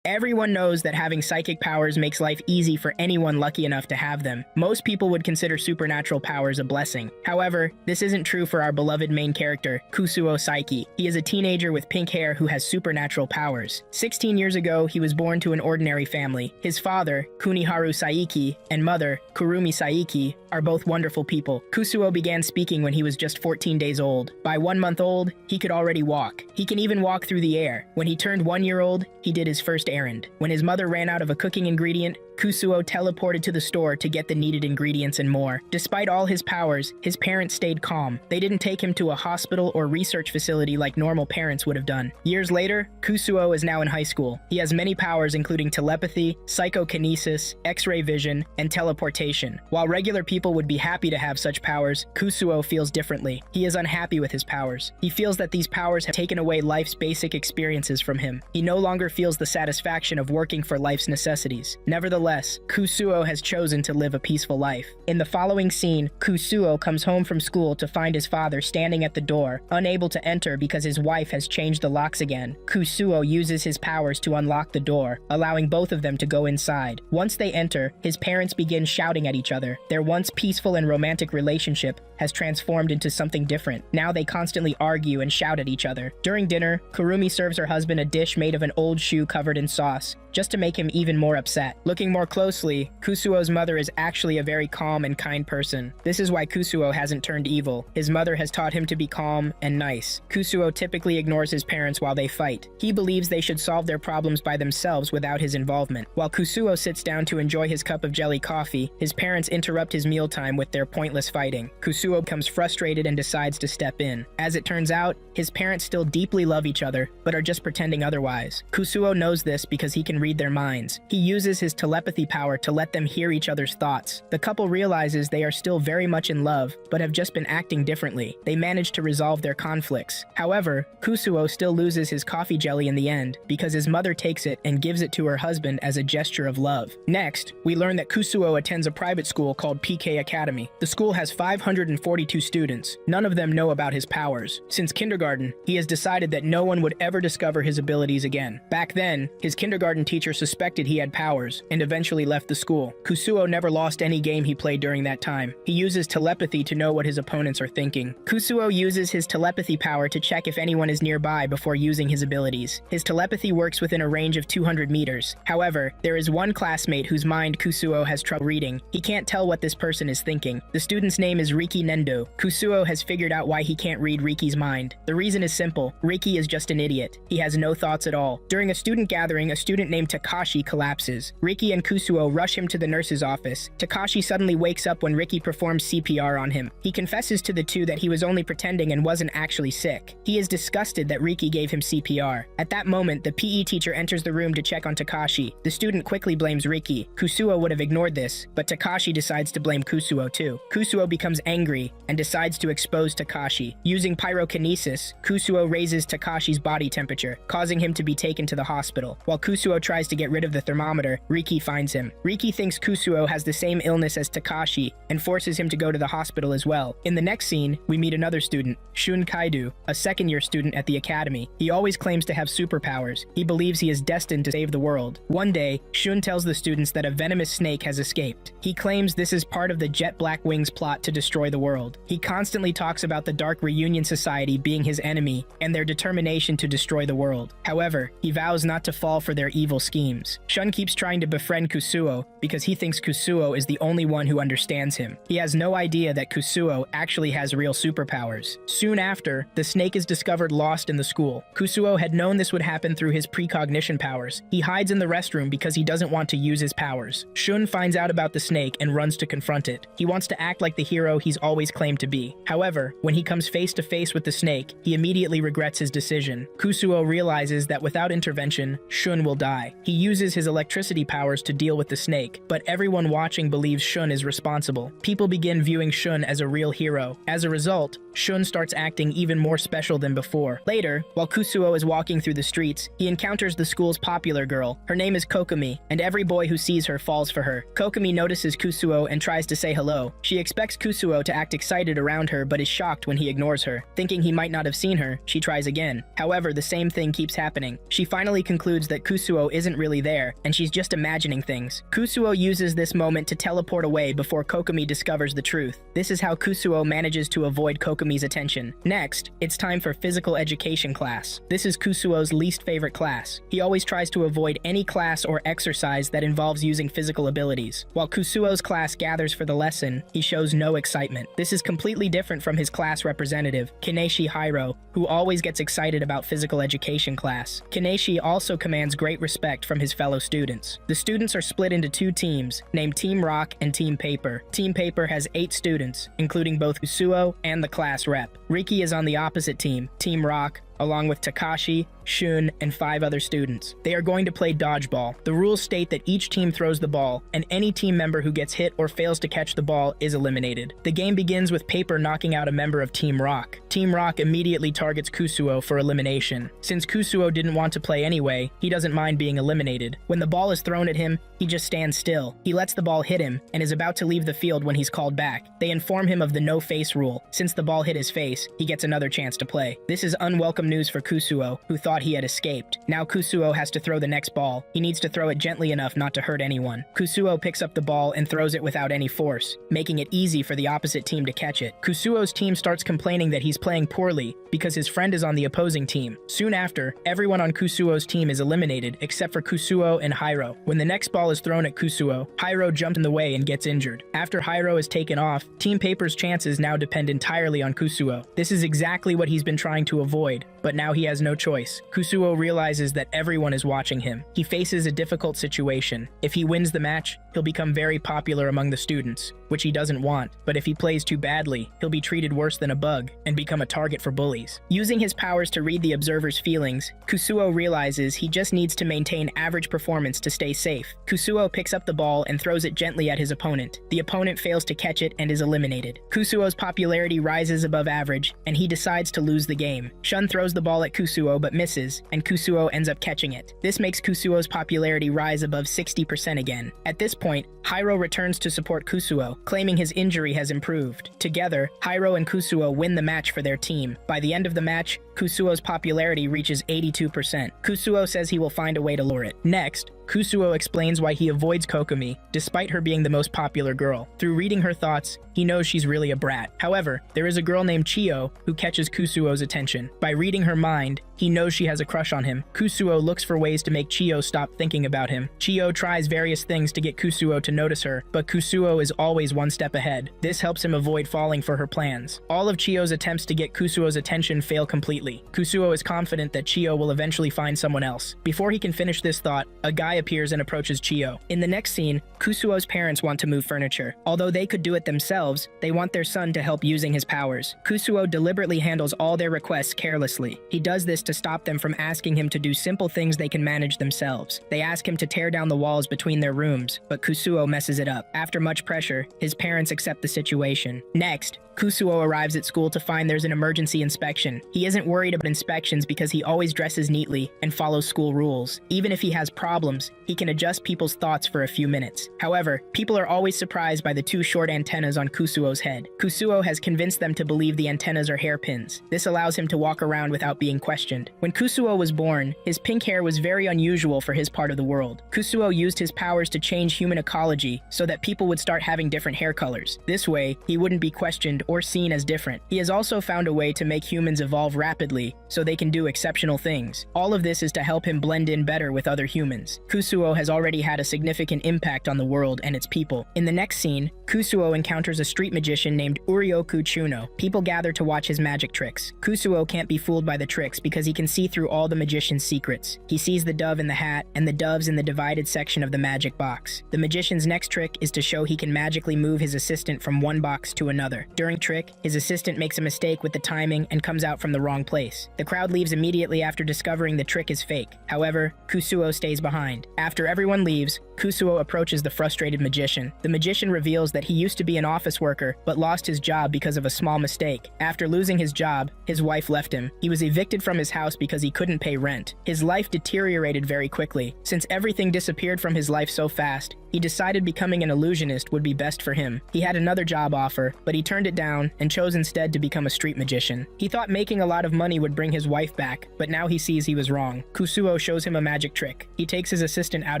Everyone knows that having psychic powers makes life easy for anyone lucky enough to have them. Most people would consider supernatural powers a blessing. However, this isn't true for our beloved main character, Kusuo Saiki. He is a teenager with pink hair who has supernatural powers. 16 years ago, he was born to an ordinary family. His father, Kuniharu Saiki, and mother, Kurumi Saiki, are both wonderful people. Kusuo began speaking when he was just 14 days old. By 1 month old, he could already walk. He can even walk through the air. When he turned 1 year old, he did his first errand. When his mother ran out of a cooking ingredient, Kusuo teleported to the store to get the needed ingredients and more. Despite all his powers, his parents stayed calm. They didn't take him to a hospital or research facility like normal parents would have done. Years later, Kusuo is now in high school. He has many powers including telepathy, psychokinesis, X-ray vision, and teleportation. While regular people would be happy to have such powers, Kusuo feels differently. He is unhappy with his powers. He feels that these powers have taken away life's basic experiences from him. He no longer feels the satisfaction of working for life's necessities. Nevertheless, Kusuo has chosen to live a peaceful life. In the following scene, Kusuo comes home from school to find his father standing at the door, unable to enter because his wife has changed the locks again. Kusuo uses his powers to unlock the door, allowing both of them to go inside. Once they enter, his parents begin shouting at each other. Their once peaceful and romantic relationship has transformed into something different. Now they constantly argue and shout at each other. During dinner, Kurumi serves her husband a dish made of an old shoe covered in sauce, just to make him even more upset. Looking more closely, Kusuo's mother is actually a very calm and kind person. This is why Kusuo hasn't turned evil. His mother has taught him to be calm and nice. Kusuo typically ignores his parents while they fight. He believes they should solve their problems by themselves without his involvement. While Kusuo sits down to enjoy his cup of jelly coffee, his parents interrupt his mealtime with their pointless fighting. Kusuo becomes frustrated and decides to step in. As it turns out, his parents still deeply love each other, but are just pretending otherwise. Kusuo knows this because he can read their minds. He uses his telepathy power to let them hear each other's thoughts. The couple realizes they are still very much in love, but have just been acting differently. They manage to resolve their conflicts. However, Kusuo still loses his coffee jelly in the end, because his mother takes it and gives it to her husband as a gesture of love. Next, we learn that Kusuo attends a private school called PK Academy. The school has 542 students. None of them know about his powers. Since kindergarten, he has decided that no one would ever discover his abilities again. Back then, his kindergarten teacher suspected he had powers, and eventually left the school. Kusuo never lost any game he played during that time. He uses telepathy to know what his opponents are thinking. Kusuo uses his telepathy power to check if anyone is nearby before using his abilities. His telepathy works within a range of 200 meters. However, there is one classmate whose mind Kusuo has trouble reading. He can't tell what this person is thinking. The student's name is Riki Nendo. Kusuo has figured out why he can't read Riki's mind. The reason is simple. Riki is just an idiot. He has no thoughts at all. During a student gathering, a student named Takashi collapses. Riki and Kusuo rush him to the nurse's office. Takashi suddenly wakes up when Riki performs CPR on him. He confesses to the two that he was only pretending and wasn't actually sick. He is disgusted that Riki gave him CPR. At that moment, the PE teacher enters the room to check on Takashi. The student quickly blames Riki. Kusuo would have ignored this, but Takashi decides to blame Kusuo too. Kusuo becomes angry and decides to expose Takashi. Using pyrokinesis, Kusuo raises Takashi's body temperature, causing him to be taken to the hospital. While Kusuo tries to get rid of the thermometer, Riki finds him. Riki thinks Kusuo has the same illness as Takashi and forces him to go to the hospital as well. In the next scene, we meet another student, Shun Kaidu, a second-year student at the academy. He always claims to have superpowers. He believes he is destined to save the world. One day, Shun tells the students that a venomous snake has escaped. He claims this is part of the Jet Black Wings plot to destroy the world. He constantly talks about the Dark Reunion Society being his enemy and their determination to destroy the world. However, he vows not to fall for their evil schemes. Shun keeps trying to befriend Kusuo because he thinks Kusuo is the only one who understands him. He has no idea that Kusuo actually has real superpowers. Soon after, the snake is discovered lost in the school. Kusuo had known this would happen through his precognition powers. He hides in the restroom because he doesn't want to use his powers. Shun finds out about the snake and runs to confront it. He wants to act like the hero he's always claimed to be. However, when he comes face to face with the snake, he immediately regrets his decision. Kusuo realizes that without intervention, Shun will die. He uses his electricity powers to deal with the snake, but everyone watching believes Shun is responsible. People begin viewing Shun as a real hero. As a result, Shun starts acting even more special than before. Later, while Kusuo is walking through the streets, he encounters the school's popular girl. Her name is Kokomi, and every boy who sees her falls for her. Kokomi notices Kusuo and tries to say hello. She expects Kusuo to act excited around her but is shocked when he ignores her. Thinking he might not have seen her, she tries again. However, the same thing keeps happening. She finally concludes that Kusuo isn't really there, and she's just imagining things. Kusuo uses this moment to teleport away before Kokomi discovers the truth. This is how Kusuo manages to avoid Kokomi's attention. Next, it's time for physical education class. This is Kusuo's least favorite class. He always tries to avoid any class or exercise that involves using physical abilities. While Kusuo's class gathers for the lesson, he shows no excitement. This is completely different from his class representative, Kineshi Hiro, who always gets excited about physical education class. Kineshi also commands great respect from his fellow students. The students are split into two teams, named Team Rock and Team Paper. Team Paper has 8 students, including both Kusuo and the class rep. Riki is on the opposite team, Team Rock, along with Takashi, Shun, and 5 other students. They are going to play dodgeball. The rules state that each team throws the ball, and any team member who gets hit or fails to catch the ball is eliminated. The game begins with Paper knocking out a member of Team Rock. Team Rock immediately targets Kusuo for elimination. Since Kusuo didn't want to play anyway, he doesn't mind being eliminated. When the ball is thrown at him, he just stands still. He lets the ball hit him, and is about to leave the field when he's called back. They inform him of the no-face rule. Since the ball hit his face, he gets another chance to play. This is unwelcome news for Kusuo, who thought he had escaped. Now Kusuo has to throw the next ball. He needs to throw it gently enough not to hurt anyone. Kusuo picks up the ball and throws it without any force, making it easy for the opposite team to catch it. Kusuo's team starts complaining that he's playing poorly because his friend is on the opposing team. Soon after, everyone on Kusuo's team is eliminated except for Kusuo and Hiro. When the next ball is thrown at Kusuo, Hiro jumps in the way and gets injured. After Hiro is taken off, Team Paper's chances now depend entirely on Kusuo. This is exactly what he's been trying to avoid, but now he has no choice. Kusuo realizes that everyone is watching him. He faces a difficult situation. If he wins the match, he'll become very popular among the students, which he doesn't want. But if he plays too badly, he'll be treated worse than a bug and become a target for bullies. Using his powers to read the observer's feelings, Kusuo realizes he just needs to maintain average performance to stay safe. Kusuo picks up the ball and throws it gently at his opponent. The opponent fails to catch it and is eliminated. Kusuo's popularity rises above average, and he decides to lose the game. Shun throws the ball at Kusuo but misses, and Kusuo ends up catching it. This makes Kusuo's popularity rise above 60% again. At this point, Hiro returns to support Kusuo, claiming his injury has improved. Together, Hiro and Kusuo win the match for their team. By the end of the match, Kusuo's popularity reaches 82%. Kusuo says he will find a way to lure it. Next, Kusuo explains why he avoids Kokomi, despite her being the most popular girl. Through reading her thoughts, he knows she's really a brat. However, there is a girl named Chiyo who catches Kusuo's attention. By reading her mind, he knows she has a crush on him. Kusuo looks for ways to make Chiyo stop thinking about him. Chiyo tries various things to get Kusuo to notice her, but Kusuo is always one step ahead. This helps him avoid falling for her plans. All of Chiyo's attempts to get Kusuo's attention fail completely. Kusuo is confident that Chiyo will eventually find someone else. Before he can finish this thought, a guy appears and approaches Chiyo. In the next scene, Kusuo's parents want to move furniture. Although they could do it themselves, they want their son to help using his powers. Kusuo deliberately handles all their requests carelessly. He does this to stop them from asking him to do simple things they can manage themselves. They ask him to tear down the walls between their rooms, but Kusuo messes it up. After much pressure, his parents accept the situation. Next, Kusuo arrives at school to find there's an emergency inspection. He isn't worried about inspections because he always dresses neatly and follows school rules. Even if he has problems, he can adjust people's thoughts for a few minutes. However, people are always surprised by the 2 short antennas on Kusuo's head. Kusuo has convinced them to believe the antennas are hairpins. This allows him to walk around without being questioned. When Kusuo was born, his pink hair was very unusual for his part of the world. Kusuo used his powers to change human ecology so that people would start having different hair colors. This way, he wouldn't be questioned or seen as different. He has also found a way to make humans evolve rapidly so they can do exceptional things. All of this is to help him blend in better with other humans. Kusuo has already had a significant impact on the world and its people. In the next scene, Kusuo encounters a street magician named Uryoku Chuno. People gather to watch his magic tricks. Kusuo can't be fooled by the tricks because he can see through all the magician's secrets. He sees the dove in the hat and the doves in the divided section of the magic box. The magician's next trick is to show he can magically move his assistant from one box to another. During trick, his assistant makes a mistake with the timing and comes out from the wrong place. The crowd leaves immediately after discovering the trick is fake. However, Kusuo stays behind. After everyone leaves, Kusuo approaches the frustrated magician. The magician reveals that he used to be an office worker, but lost his job because of a small mistake. After losing his job, his wife left him. He was evicted from his house because he couldn't pay rent. His life deteriorated very quickly. Since everything disappeared from his life so fast, he decided becoming an illusionist would be best for him. He had another job offer, but he turned it down and chose instead to become a street magician. He thought making a lot of money would bring his wife back, but now he sees he was wrong. Kusuo shows him a magic trick. He takes his assistant out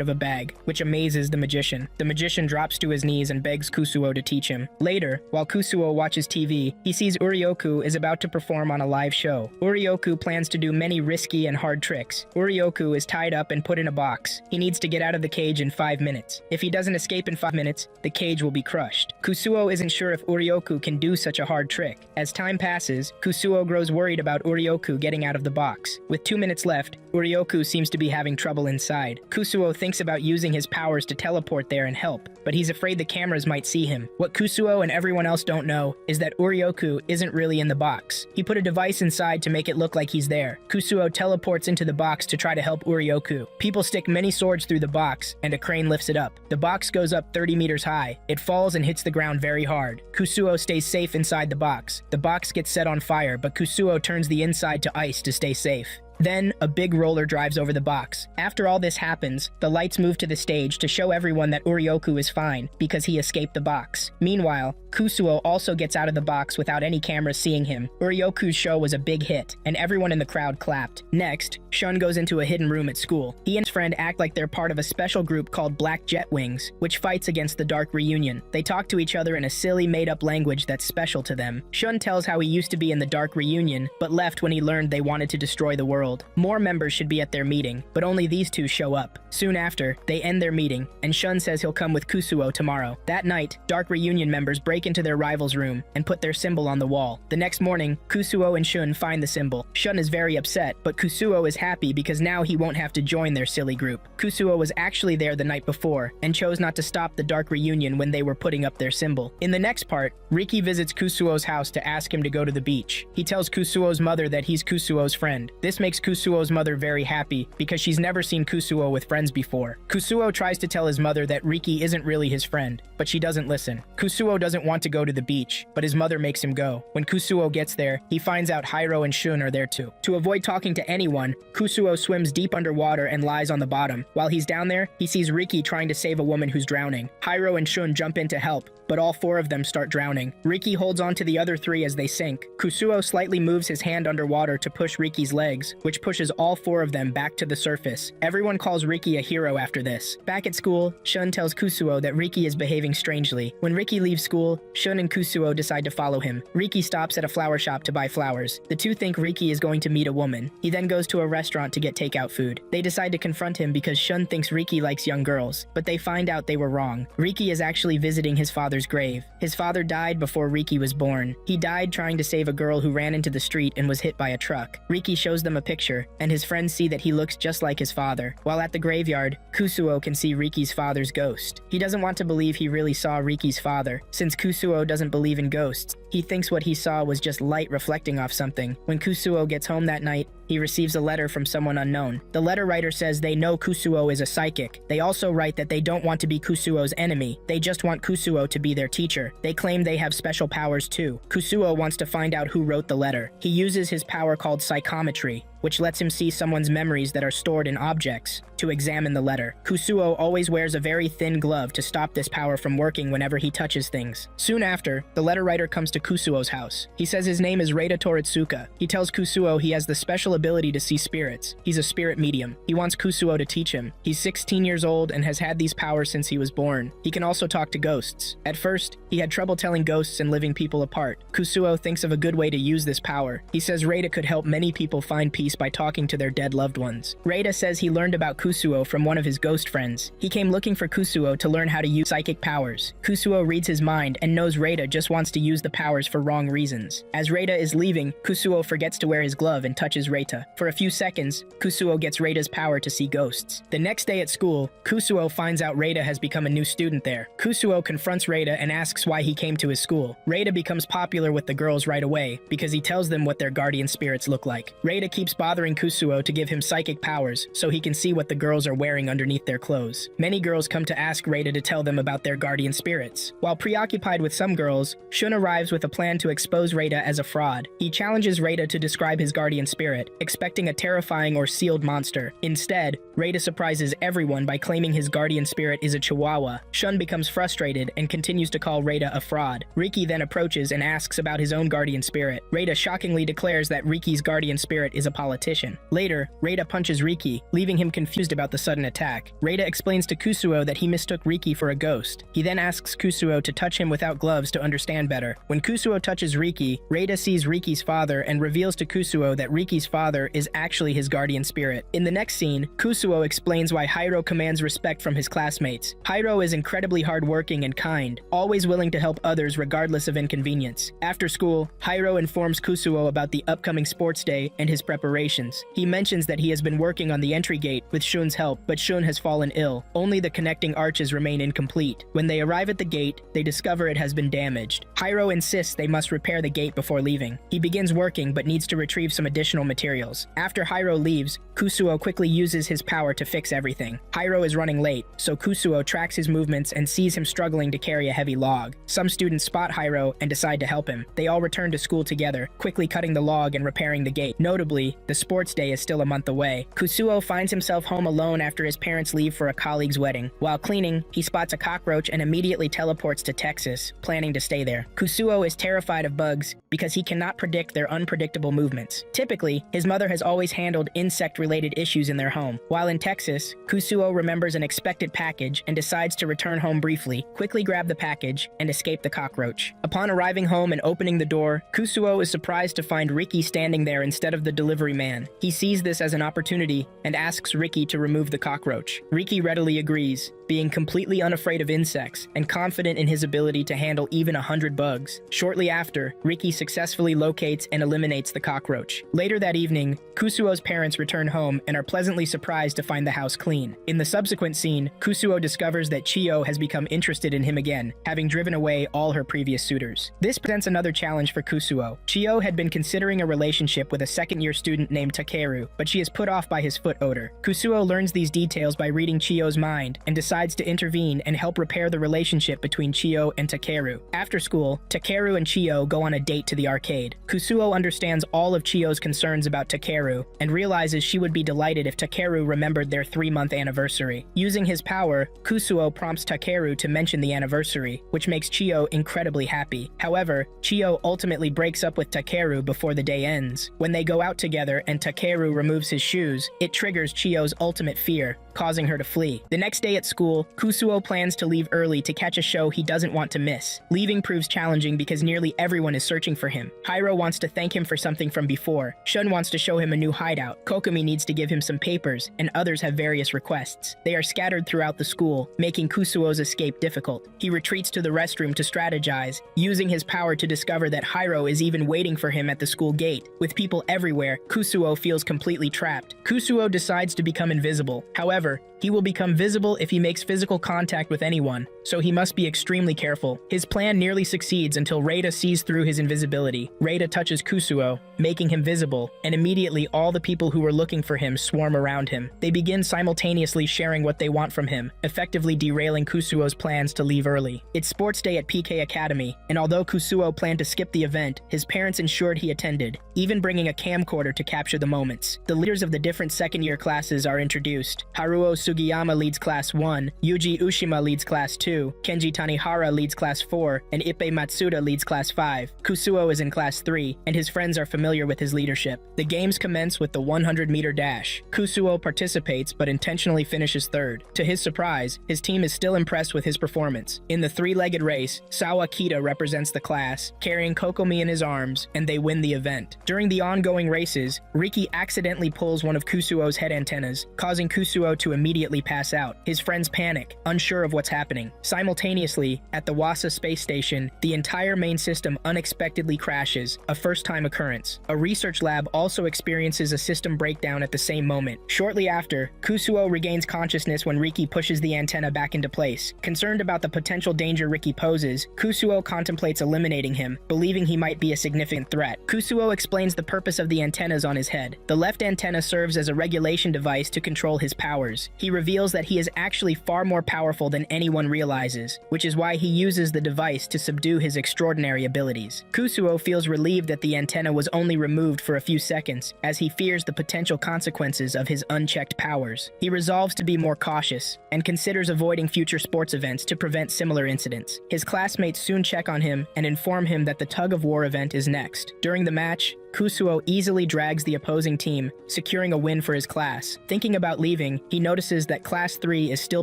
of a bag, which amazes the magician. The magician drops to his knees and begs Kusuo to teach him. Later, while Kusuo watches TV, he sees Urioku is about to perform on a live show. Urioku plans to do many risky and hard tricks. Urioku is tied up and put in a box. He needs to get out of the cage in 5 minutes. If he doesn't escape in 5 minutes, the cage will be crushed. Kusuo isn't sure if Urioku can do such a hard trick. As time passes, Kusuo grows worried about Urioku getting out of the box. With 2 minutes left, Urioku seems to be having trouble inside. Kusuo thinks about using his powers to teleport there and help, but he's afraid the cameras might see him. What Kusuo and everyone else don't know is that Urioku isn't really in the box. He put a device inside to make it look like he's there. Kusuo teleports into the box to try to help Urioku. People stick many swords through the box, and a crane lifts it up. The box goes up 30 meters high. It falls and hits the ground very hard. Kusuo stays safe inside the box. The box gets set on fire, but Kusuo turns the inside to ice to stay safe. Then, a big roller drives over the box. After all this happens, the lights move to the stage to show everyone that Urioku is fine, because he escaped the box. Meanwhile, Kusuo also gets out of the box without any cameras seeing him. Urioku's show was a big hit, and everyone in the crowd clapped. Next, Shun goes into a hidden room at school. He and his friend act like they're part of a special group called Black Jet Wings, which fights against the Dark Reunion. They talk to each other in a silly, made-up language that's special to them. Shun tells how he used to be in the Dark Reunion, but left when he learned they wanted to destroy the world. More members should be at their meeting, but only these two show up. Soon after, they end their meeting, and Shun says he'll come with Kusuo tomorrow. That night, Dark Reunion members break into their rival's room and put their symbol on the wall. The next morning, Kusuo and Shun find the symbol. Shun is very upset, but Kusuo is happy because now he won't have to join their silly group. Kusuo was actually there the night before, and chose not to stop the Dark Reunion when they were putting up their symbol. In the next part, Riki visits Kusuo's house to ask him to go to the beach. He tells Kusuo's mother that he's Kusuo's friend. This makes Kusuo's mother very happy because she's never seen Kusuo with friends before. Kusuo tries to tell his mother that Riki isn't really his friend, but she doesn't listen. Kusuo doesn't want to go to the beach, but his mother makes him go. When Kusuo gets there, he finds out Hiro and Shun are there too. To avoid talking to anyone, Kusuo swims deep underwater and lies on the bottom. While he's down there, he sees Riki trying to save a woman who's drowning. Hiro and Shun jump in to help, but all 4 of them start drowning. Riki holds on to the other 3 as they sink. Kusuo slightly moves his hand underwater to push Riki's legs, which pushes all 4 of them back to the surface. Everyone calls Riki a hero after this. Back at school, Shun tells Kusuo that Riki is behaving strangely. When Riki leaves school, Shun and Kusuo decide to follow him. Riki stops at a flower shop to buy flowers. The two think Riki is going to meet a woman. He then goes to a restaurant to get takeout food. They decide to confront him because Shun thinks Riki likes young girls, but they find out they were wrong. Riki is actually visiting his father's grave. His father died before Riki was born. He died trying to save a girl who ran into the street and was hit by a truck. Riki shows them a picture, and his friends see that he looks just like his father. While at the graveyard, Kusuo can see Riki's father's ghost. He doesn't want to believe he really saw Riki's father. Since Kusuo doesn't believe in ghosts, he thinks what he saw was just light reflecting off something. When Kusuo gets home that night, he receives a letter from someone unknown. The letter writer says they know Kusuo is a psychic. They also write that they don't want to be Kusuo's enemy. They just want Kusuo to be their teacher. They claim they have special powers too. Kusuo wants to find out who wrote the letter. He uses his power called psychometry, which lets him see someone's memories that are stored in objects, to examine the letter. Kusuo always wears a very thin glove to stop this power from working whenever he touches things. Soon after, the letter writer comes to Kusuo's house. He says his name is Reita Toritsuka. He tells Kusuo he has the special ability to see spirits. He's a spirit medium. He wants Kusuo to teach him. He's 16 years old and has had these powers since he was born. He can also talk to ghosts. At first, he had trouble telling ghosts and living people apart. Kusuo thinks of a good way to use this power. He says Reita could help many people find peace by talking to their dead loved ones. Reita says he learned about Kusuo from one of his ghost friends. He came looking for Kusuo to learn how to use psychic powers. Kusuo reads his mind and knows Reita just wants to use the power powers for wrong reasons. As Reita is leaving, Kusuo forgets to wear his glove and touches Reita. For a few seconds, Kusuo gets Reita's power to see ghosts. The next day at school, Kusuo finds out Reita has become a new student there. Kusuo confronts Reita and asks why he came to his school. Reita becomes popular with the girls right away because he tells them what their guardian spirits look like. Reita keeps bothering Kusuo to give him psychic powers so he can see what the girls are wearing underneath their clothes. Many girls come to ask Reita to tell them about their guardian spirits. While preoccupied with some girls, Shun arrives with a plan to expose Reita as a fraud. He challenges Reita to describe his guardian spirit, expecting a terrifying or sealed monster. Instead, Reita surprises everyone by claiming his guardian spirit is a chihuahua. Shun becomes frustrated and continues to call Reita a fraud. Riki then approaches and asks about his own guardian spirit. Reita shockingly declares that Riki's guardian spirit is a politician. Later, Reita punches Riki, leaving him confused about the sudden attack. Reita explains to Kusuo that he mistook Riki for a ghost. He then asks Kusuo to touch him without gloves to understand better. When Kusuo touches Riki, Reita sees Riki's father and reveals to Kusuo that Riki's father is actually his guardian spirit. In the next scene, Kusuo explains why Hiro commands respect from his classmates. Hiro is incredibly hardworking and kind, always willing to help others regardless of inconvenience. After school, Hiro informs Kusuo about the upcoming sports day and his preparations. He mentions that he has been working on the entry gate with Shun's help, but Shun has fallen ill. Only the connecting arches remain incomplete. When they arrive at the gate, they discover it has been damaged. Hiro insists they must repair the gate before leaving. He begins working but needs to retrieve some additional materials. After Hiro leaves, Kusuo quickly uses his power to fix everything. Hiro is running late, so Kusuo tracks his movements and sees him struggling to carry a heavy log. Some students spot Hiro and decide to help him. They all return to school together, quickly cutting the log and repairing the gate. Notably, the sports day is still a month away. Kusuo finds himself home alone after his parents leave for a colleague's wedding. While cleaning, he spots a cockroach and immediately teleports to Texas, planning to stay there. Kusuo is terrified of bugs because he cannot predict their unpredictable movements. Typically, his mother has always handled insect-related issues in their home. While in Texas, Kusuo remembers an expected package and decides to return home briefly, quickly grab the package, and escape the cockroach. Upon arriving home and opening the door, Kusuo is surprised to find Riki standing there instead of the delivery man. He sees this as an opportunity and asks Riki to remove the cockroach. Riki readily agrees, being completely unafraid of insects and confident in his ability to handle even 100 bugs. Shortly after, Riki successfully locates and eliminates the cockroach. Later that evening, Kusuo's parents return home and are pleasantly surprised to find the house clean. In the subsequent scene, Kusuo discovers that Chiyo has become interested in him again, having driven away all her previous suitors. This presents another challenge for Kusuo. Chiyo had been considering a relationship with a second-year student named Takeru, but she is put off by his foot odor. Kusuo learns these details by reading Chiyo's mind and decides to intervene and help repair the relationship between Chiyo and Takeru. After school, Takeru and Chiyo go on a date to the arcade. Kusuo understands all of Chiyo's concerns about Takeru and realizes she would be delighted if Takeru remembered their 3-month anniversary. Using his power, Kusuo prompts Takeru to mention the anniversary, which makes Chiyo incredibly happy. However, Chiyo ultimately breaks up with Takeru before the day ends. When they go out together and Takeru removes his shoes, it triggers Chiyo's ultimate fear, causing her to flee. The next day at school, Kusuo plans to leave early to catch a show he doesn't want to miss. Leaving proves challenging because nearly everyone is searching for him. Hiro wants to thank him for something from before. Shun wants to show him a new hideout. Kokomi needs to give him some papers, and others have various requests. They are scattered throughout the school, making Kusuo's escape difficult. He retreats to the restroom to strategize, using his power to discover that Hiro is even waiting for him at the school gate. With people everywhere, Kusuo feels completely trapped. Kusuo decides to become invisible. However, he will become visible if he makes physical contact with anyone, so he must be extremely careful. His plan nearly succeeds until Reita sees through his invisibility. Reita touches Kusuo, making him visible, and immediately all the people who were looking for him swarm around him. They begin simultaneously sharing what they want from him, effectively derailing Kusuo's plans to leave early. It's sports day at PK Academy, and although Kusuo planned to skip the event, his parents ensured he attended, even bringing a camcorder to capture the moments. The leaders of the different second-year classes are introduced. Haruo Sugiyama leads Class 1, Yuji Ushima leads Class 2, Kenji Tanihara leads Class 4, and Ippei Matsuda leads Class 5. Kusuo is in Class 3, and his friends are familiar with his leadership. The games commence with the 100-meter dash. Kusuo participates but intentionally finishes third. To his surprise, his team is still impressed with his performance. In the three-legged race, Sawa Kita represents the class, carrying Kokomi in his arms, and they win the event. During the ongoing races, Riki accidentally pulls one of Kusuo's head antennas, causing Kusuo to immediately pass out. His friends panic, unsure of what's happening. Simultaneously, at the Wasa space station, the entire main system unexpectedly crashes, a first-time occurrence. A research lab also experiences a system breakdown at the same moment. Shortly after, Kusuo regains consciousness when Riki pushes the antenna back into place. Concerned about the potential danger Riki poses, Kusuo contemplates eliminating him, believing he might be a significant threat. Kusuo explains the purpose of the antennas on his head. The left antenna serves as a regulation device to control his powers. He reveals that he is actually far more powerful than anyone realizes, which is why he uses the device to subdue his extraordinary abilities. Kusuo feels relieved that the antenna was only removed for a few seconds, as he fears the potential consequences of his unchecked powers. He resolves to be more cautious, and considers avoiding future sports events to prevent similar incidents. His classmates soon check on him and inform him that the tug-of-war event is next. During the match, Kusuo easily drags the opposing team, securing a win for his class. Thinking about leaving, he notices that Class 3 is still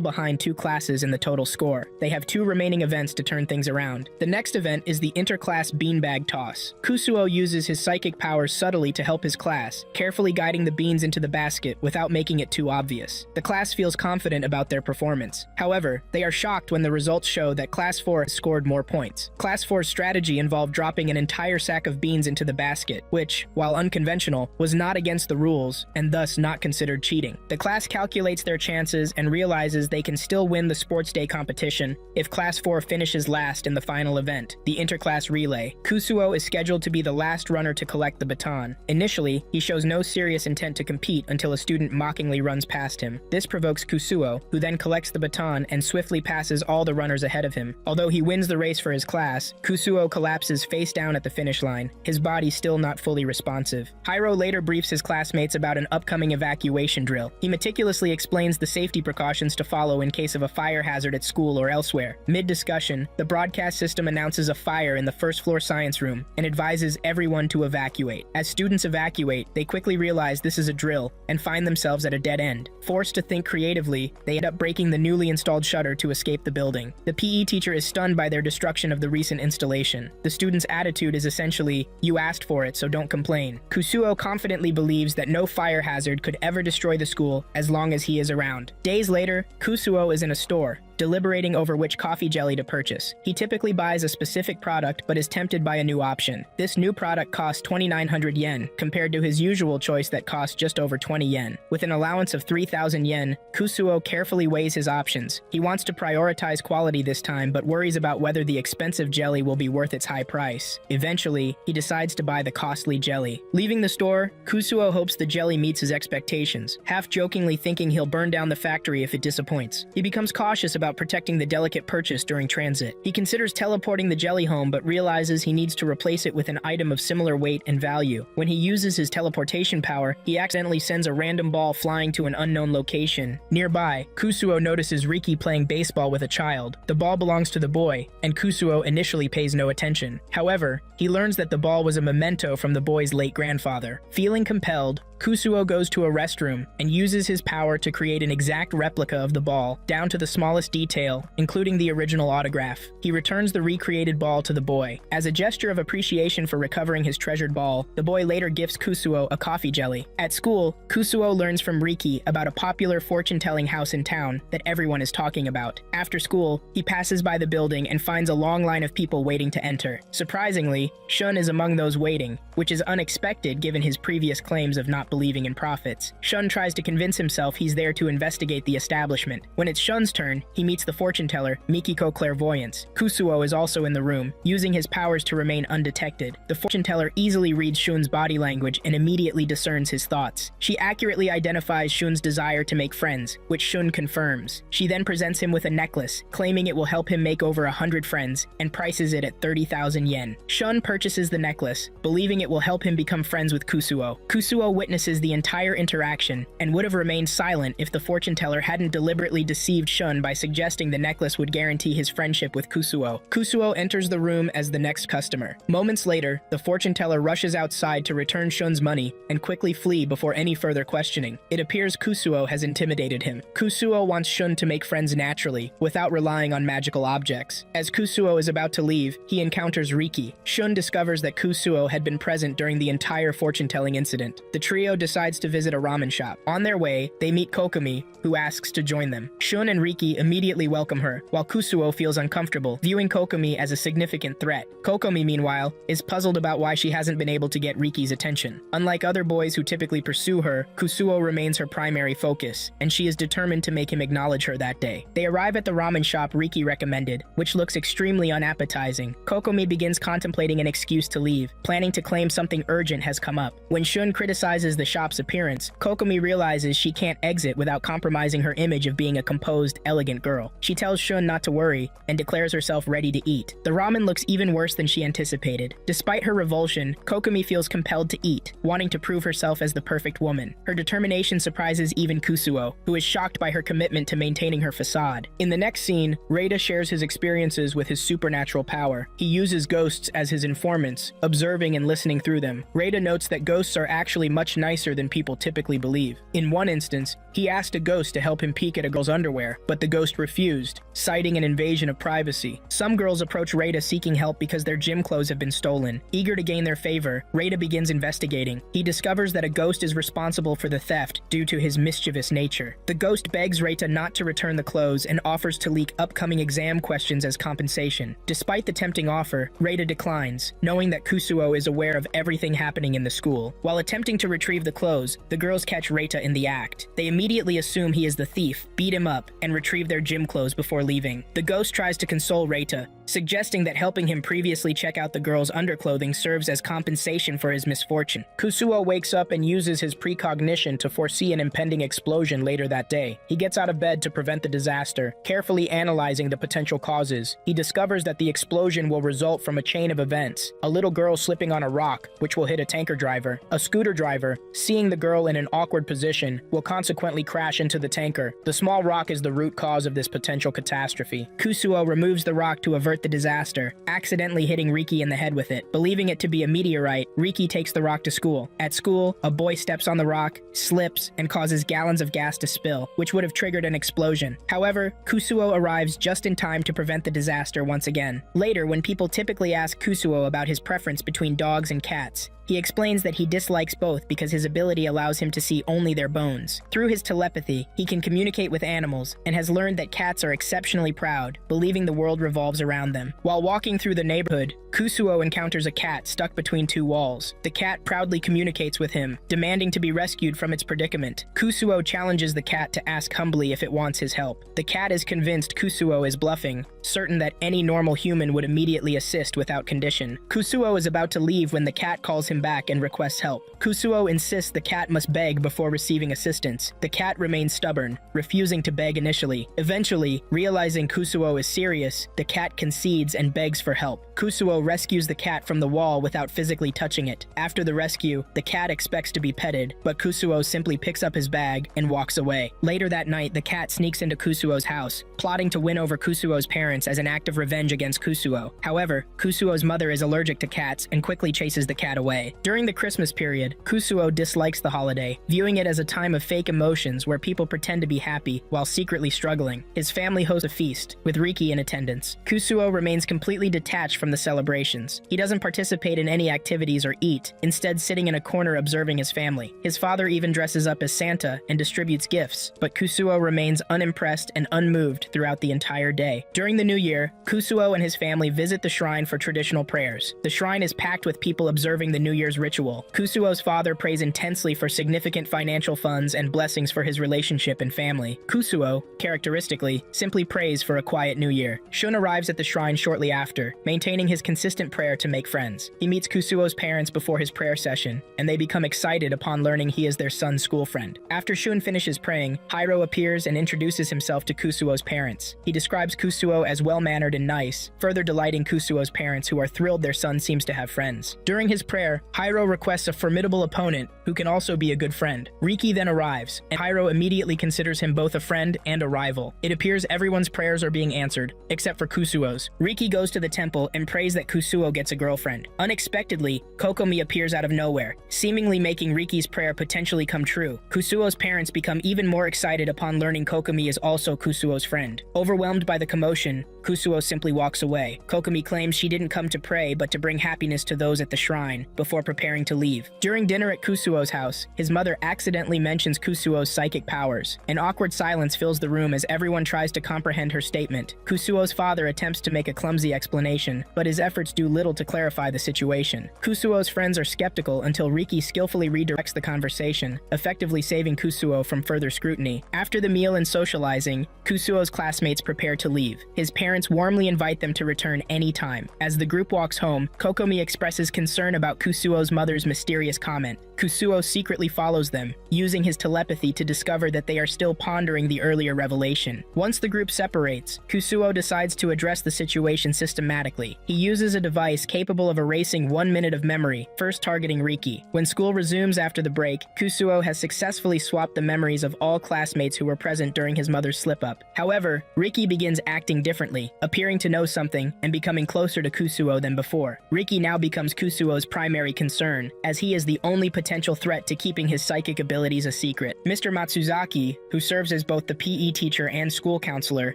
behind 2 classes in the total score. They have 2 remaining events to turn things around. The next event is the interclass beanbag toss. Kusuo uses his psychic powers subtly to help his class, carefully guiding the beans into the basket without making it too obvious. The class feels confident about their performance. However, they are shocked when the results show that Class 4 scored more points. Class 4's strategy involved dropping an entire sack of beans into the basket, which, while unconventional, was not against the rules and thus not considered cheating. The class calculates their chances and realizes they can still win the sports day competition if Class 4 finishes last in the final event, the interclass relay. Kusuo is scheduled to be the last runner to collect the baton. Initially, he shows no serious intent to compete until a student mockingly runs past him. This provokes Kusuo, who then collects the baton and swiftly passes all the runners ahead of him. Although he wins the race for his class, Kusuo collapses face down at the finish line, his body still not fully responsive. Hiro later briefs his classmates about an upcoming evacuation drill. He meticulously explains the safety precautions to follow in case of a fire hazard at school or elsewhere. Mid-discussion, the broadcast system announces a fire in the first-floor science room and advises everyone to evacuate. As students evacuate, they quickly realize this is a drill and find themselves at a dead end. Forced to think creatively, they end up breaking the newly installed shutter to escape the building. The PE teacher is stunned by their destruction of the recent installation. The students' attitude is essentially, "You asked for it, so don't complain." Kusuo confidently believes that no fire hazard could ever destroy the school as long as he is around. Days later, Kusuo is in a store, deliberating over which coffee jelly to purchase. He typically buys a specific product but is tempted by a new option. This new product costs 2,900 yen, compared to his usual choice that costs just over 20 yen. With an allowance of 3,000 yen, Kusuo carefully weighs his options. He wants to prioritize quality this time but worries about whether the expensive jelly will be worth its high price. Eventually, he decides to buy the costly jelly. Leaving the store, Kusuo hopes the jelly meets his expectations, half-jokingly thinking he'll burn down the factory if it disappoints. He becomes cautious about protecting the delicate purchase during transit. He considers teleporting the jelly home but realizes he needs to replace it with an item of similar weight and value. When he uses his teleportation power, he accidentally sends a random ball flying to an unknown location. Nearby, Kusuo notices Riki playing baseball with a child. The ball belongs to the boy, and Kusuo initially pays no attention. However, he learns that the ball was a memento from the boy's late grandfather. Feeling compelled, Kusuo goes to a restroom and uses his power to create an exact replica of the ball, down to the smallest detail, including the original autograph. He returns the recreated ball to the boy. As a gesture of appreciation for recovering his treasured ball, the boy later gifts Kusuo a coffee jelly. At school, Kusuo learns from Riki about a popular fortune-telling house in town that everyone is talking about. After school, he passes by the building and finds a long line of people waiting to enter. Surprisingly, Shun is among those waiting, which is unexpected given his previous claims of not believing in profits. Shun tries to convince himself he's there to investigate the establishment. When it's Shun's turn, he meets the fortune teller, Mikiko Clairvoyance. Kusuo is also in the room, using his powers to remain undetected. The fortune teller easily reads Shun's body language and immediately discerns his thoughts. She accurately identifies Shun's desire to make friends, which Shun confirms. She then presents him with a necklace, claiming it will help him make over 100 friends, and prices it at 30,000 yen. Shun purchases the necklace, believing it will help him become friends with Kusuo. Kusuo witnesses the entire interaction and would have remained silent if the fortune teller hadn't deliberately deceived Shun by suggesting the necklace would guarantee his friendship with Kusuo. Kusuo enters the room as the next customer. Moments later, the fortune teller rushes outside to return Shun's money and quickly flee before any further questioning. It appears Kusuo has intimidated him. Kusuo wants Shun to make friends naturally, without relying on magical objects. As Kusuo is about to leave, he encounters Riki. Shun discovers that Kusuo had been present during the entire fortune-telling incident. The trio trio decides to visit a ramen shop. On their way, they meet Kokomi, who asks to join them. Shun and Riki immediately welcome her, while Kusuo feels uncomfortable, viewing Kokomi as a significant threat. Kokomi, meanwhile, is puzzled about why she hasn't been able to get Riki's attention. Unlike other boys who typically pursue her, Kusuo remains her primary focus, and she is determined to make him acknowledge her that day. They arrive at the ramen shop Riki recommended, which looks extremely unappetizing. Kokomi begins contemplating an excuse to leave, planning to claim something urgent has come up. When Shun criticizes the shop's appearance, Kokomi realizes she can't exit without compromising her image of being a composed, elegant girl. She tells Shun not to worry and declares herself ready to eat. The ramen looks even worse than she anticipated. Despite her revulsion, Kokomi feels compelled to eat, wanting to prove herself as the perfect woman. Her determination surprises even Kusuo, who is shocked by her commitment to maintaining her facade. In the next scene, Reita shares his experiences with his supernatural power. He uses ghosts as his informants, observing and listening through them. Reita notes that ghosts are actually much nicer than people typically believe. In one instance, he asked a ghost to help him peek at a girl's underwear, but the ghost refused, citing an invasion of privacy. Some girls approach Reita seeking help because their gym clothes have been stolen. Eager to gain their favor, Reita begins investigating. He discovers that a ghost is responsible for the theft due to his mischievous nature. The ghost begs Reita not to return the clothes and offers to leak upcoming exam questions as compensation. Despite the tempting offer, Reita declines, knowing that Kusuo is aware of everything happening in the school. While attempting to retrieve the clothes, the girls catch Reita in the act. They immediately assume he is the thief, beat him up, and retrieve their gym clothes before leaving. The ghost tries to console Reita, suggesting that helping him previously check out the girl's underclothing serves as compensation for his misfortune. Kusuo wakes up and uses his precognition to foresee an impending explosion later that day. He gets out of bed to prevent the disaster, carefully analyzing the potential causes. He discovers that the explosion will result from a chain of events: a little girl slipping on a rock, which will hit a tanker driver; a scooter driver, seeing the girl in an awkward position, will consequently crash into the tanker. The small rock is the root cause of this potential catastrophe. Kusuo removes the rock to avert the disaster, accidentally hitting Riki in the head with it. Believing it to be a meteorite, Riki takes the rock to school. At school, a boy steps on the rock, slips, and causes gallons of gas to spill, which would have triggered an explosion. However, Kusuo arrives just in time to prevent the disaster once again. Later, when people typically ask Kusuo about his preference between dogs and cats, he explains that he dislikes both because his ability allows him to see only their bones. Through his telepathy, he can communicate with animals and has learned that cats are exceptionally proud, believing the world revolves around them. While walking through the neighborhood, Kusuo encounters a cat stuck between two walls. The cat proudly communicates with him, demanding to be rescued from its predicament. Kusuo challenges the cat to ask humbly if it wants his help. The cat is convinced Kusuo is bluffing, certain that any normal human would immediately assist without condition. Kusuo is about to leave when the cat calls him back and requests help. Kusuo insists the cat must beg before receiving assistance. The cat remains stubborn, refusing to beg initially. Eventually, realizing Kusuo is serious, the cat concedes and begs for help. Kusuo rescues the cat from the wall without physically touching it. After the rescue, the cat expects to be petted, but Kusuo simply picks up his bag and walks away. Later that night, the cat sneaks into Kusuo's house, plotting to win over Kusuo's parents as an act of revenge against Kusuo. However, Kusuo's mother is allergic to cats and quickly chases the cat away. During the Christmas period, Kusuo dislikes the holiday, viewing it as a time of fake emotions where people pretend to be happy while secretly struggling. His family hosts a feast, with Riki in attendance. Kusuo remains completely detached from the celebrations. He doesn't participate in any activities or eat, instead sitting in a corner observing his family. His father even dresses up as Santa and distributes gifts, but Kusuo remains unimpressed and unmoved throughout the entire day. During the new year, Kusuo and his family visit the shrine for traditional prayers. The shrine is packed with people observing the New Year's ritual. Kusuo's father prays intensely for significant financial funds and blessings for his relationship and family. Kusuo, characteristically, simply prays for a quiet new year. Shun arrives at the shrine shortly after, maintaining his consistent prayer to make friends. He meets Kusuo's parents before his prayer session, and they become excited upon learning he is their son's school friend. After Shun finishes praying, Hiro appears and introduces himself to Kusuo's parents. He describes Kusuo as well-mannered and nice, further delighting Kusuo's parents, who are thrilled their son seems to have friends. During his prayer, Hiro requests a formidable opponent who can also be a good friend. Riki then arrives, and Hiro immediately considers him both a friend and a rival. It appears everyone's prayers are being answered, except for Kusuo's. Riki goes to the temple and prays that Kusuo gets a girlfriend. Unexpectedly, Kokomi appears out of nowhere, seemingly making Riki's prayer potentially come true. Kusuo's parents become even more excited upon learning Kokomi is also Kusuo's friend. Overwhelmed by the commotion, Kusuo simply walks away. Kokomi claims she didn't come to pray but to bring happiness to those at the shrine, before preparing to leave. During dinner at Kusuo's Kusuo's house, his mother accidentally mentions Kusuo's psychic powers. An awkward silence fills the room as everyone tries to comprehend her statement. Kusuo's father attempts to make a clumsy explanation, but his efforts do little to clarify the situation. Kusuo's friends are skeptical until Riki skillfully redirects the conversation, effectively saving Kusuo from further scrutiny. After the meal and socializing, Kusuo's classmates prepare to leave. His parents warmly invite them to return anytime. As the group walks home, Kokomi expresses concern about Kusuo's mother's mysterious comment. Kusuo secretly follows them, using his telepathy to discover that they are still pondering the earlier revelation. Once the group separates, Kusuo decides to address the situation systematically. He uses a device capable of erasing 1 minute of memory, first targeting Riki. When school resumes after the break, Kusuo has successfully swapped the memories of all classmates who were present during his mother's slip-up. However, Riki begins acting differently, appearing to know something and becoming closer to Kusuo than before. Riki now becomes Kusuo's primary concern, as he is the only potential threat to keeping his psychic abilities a secret. Mr. Matsuzaki, who serves as both the PE teacher and school counselor,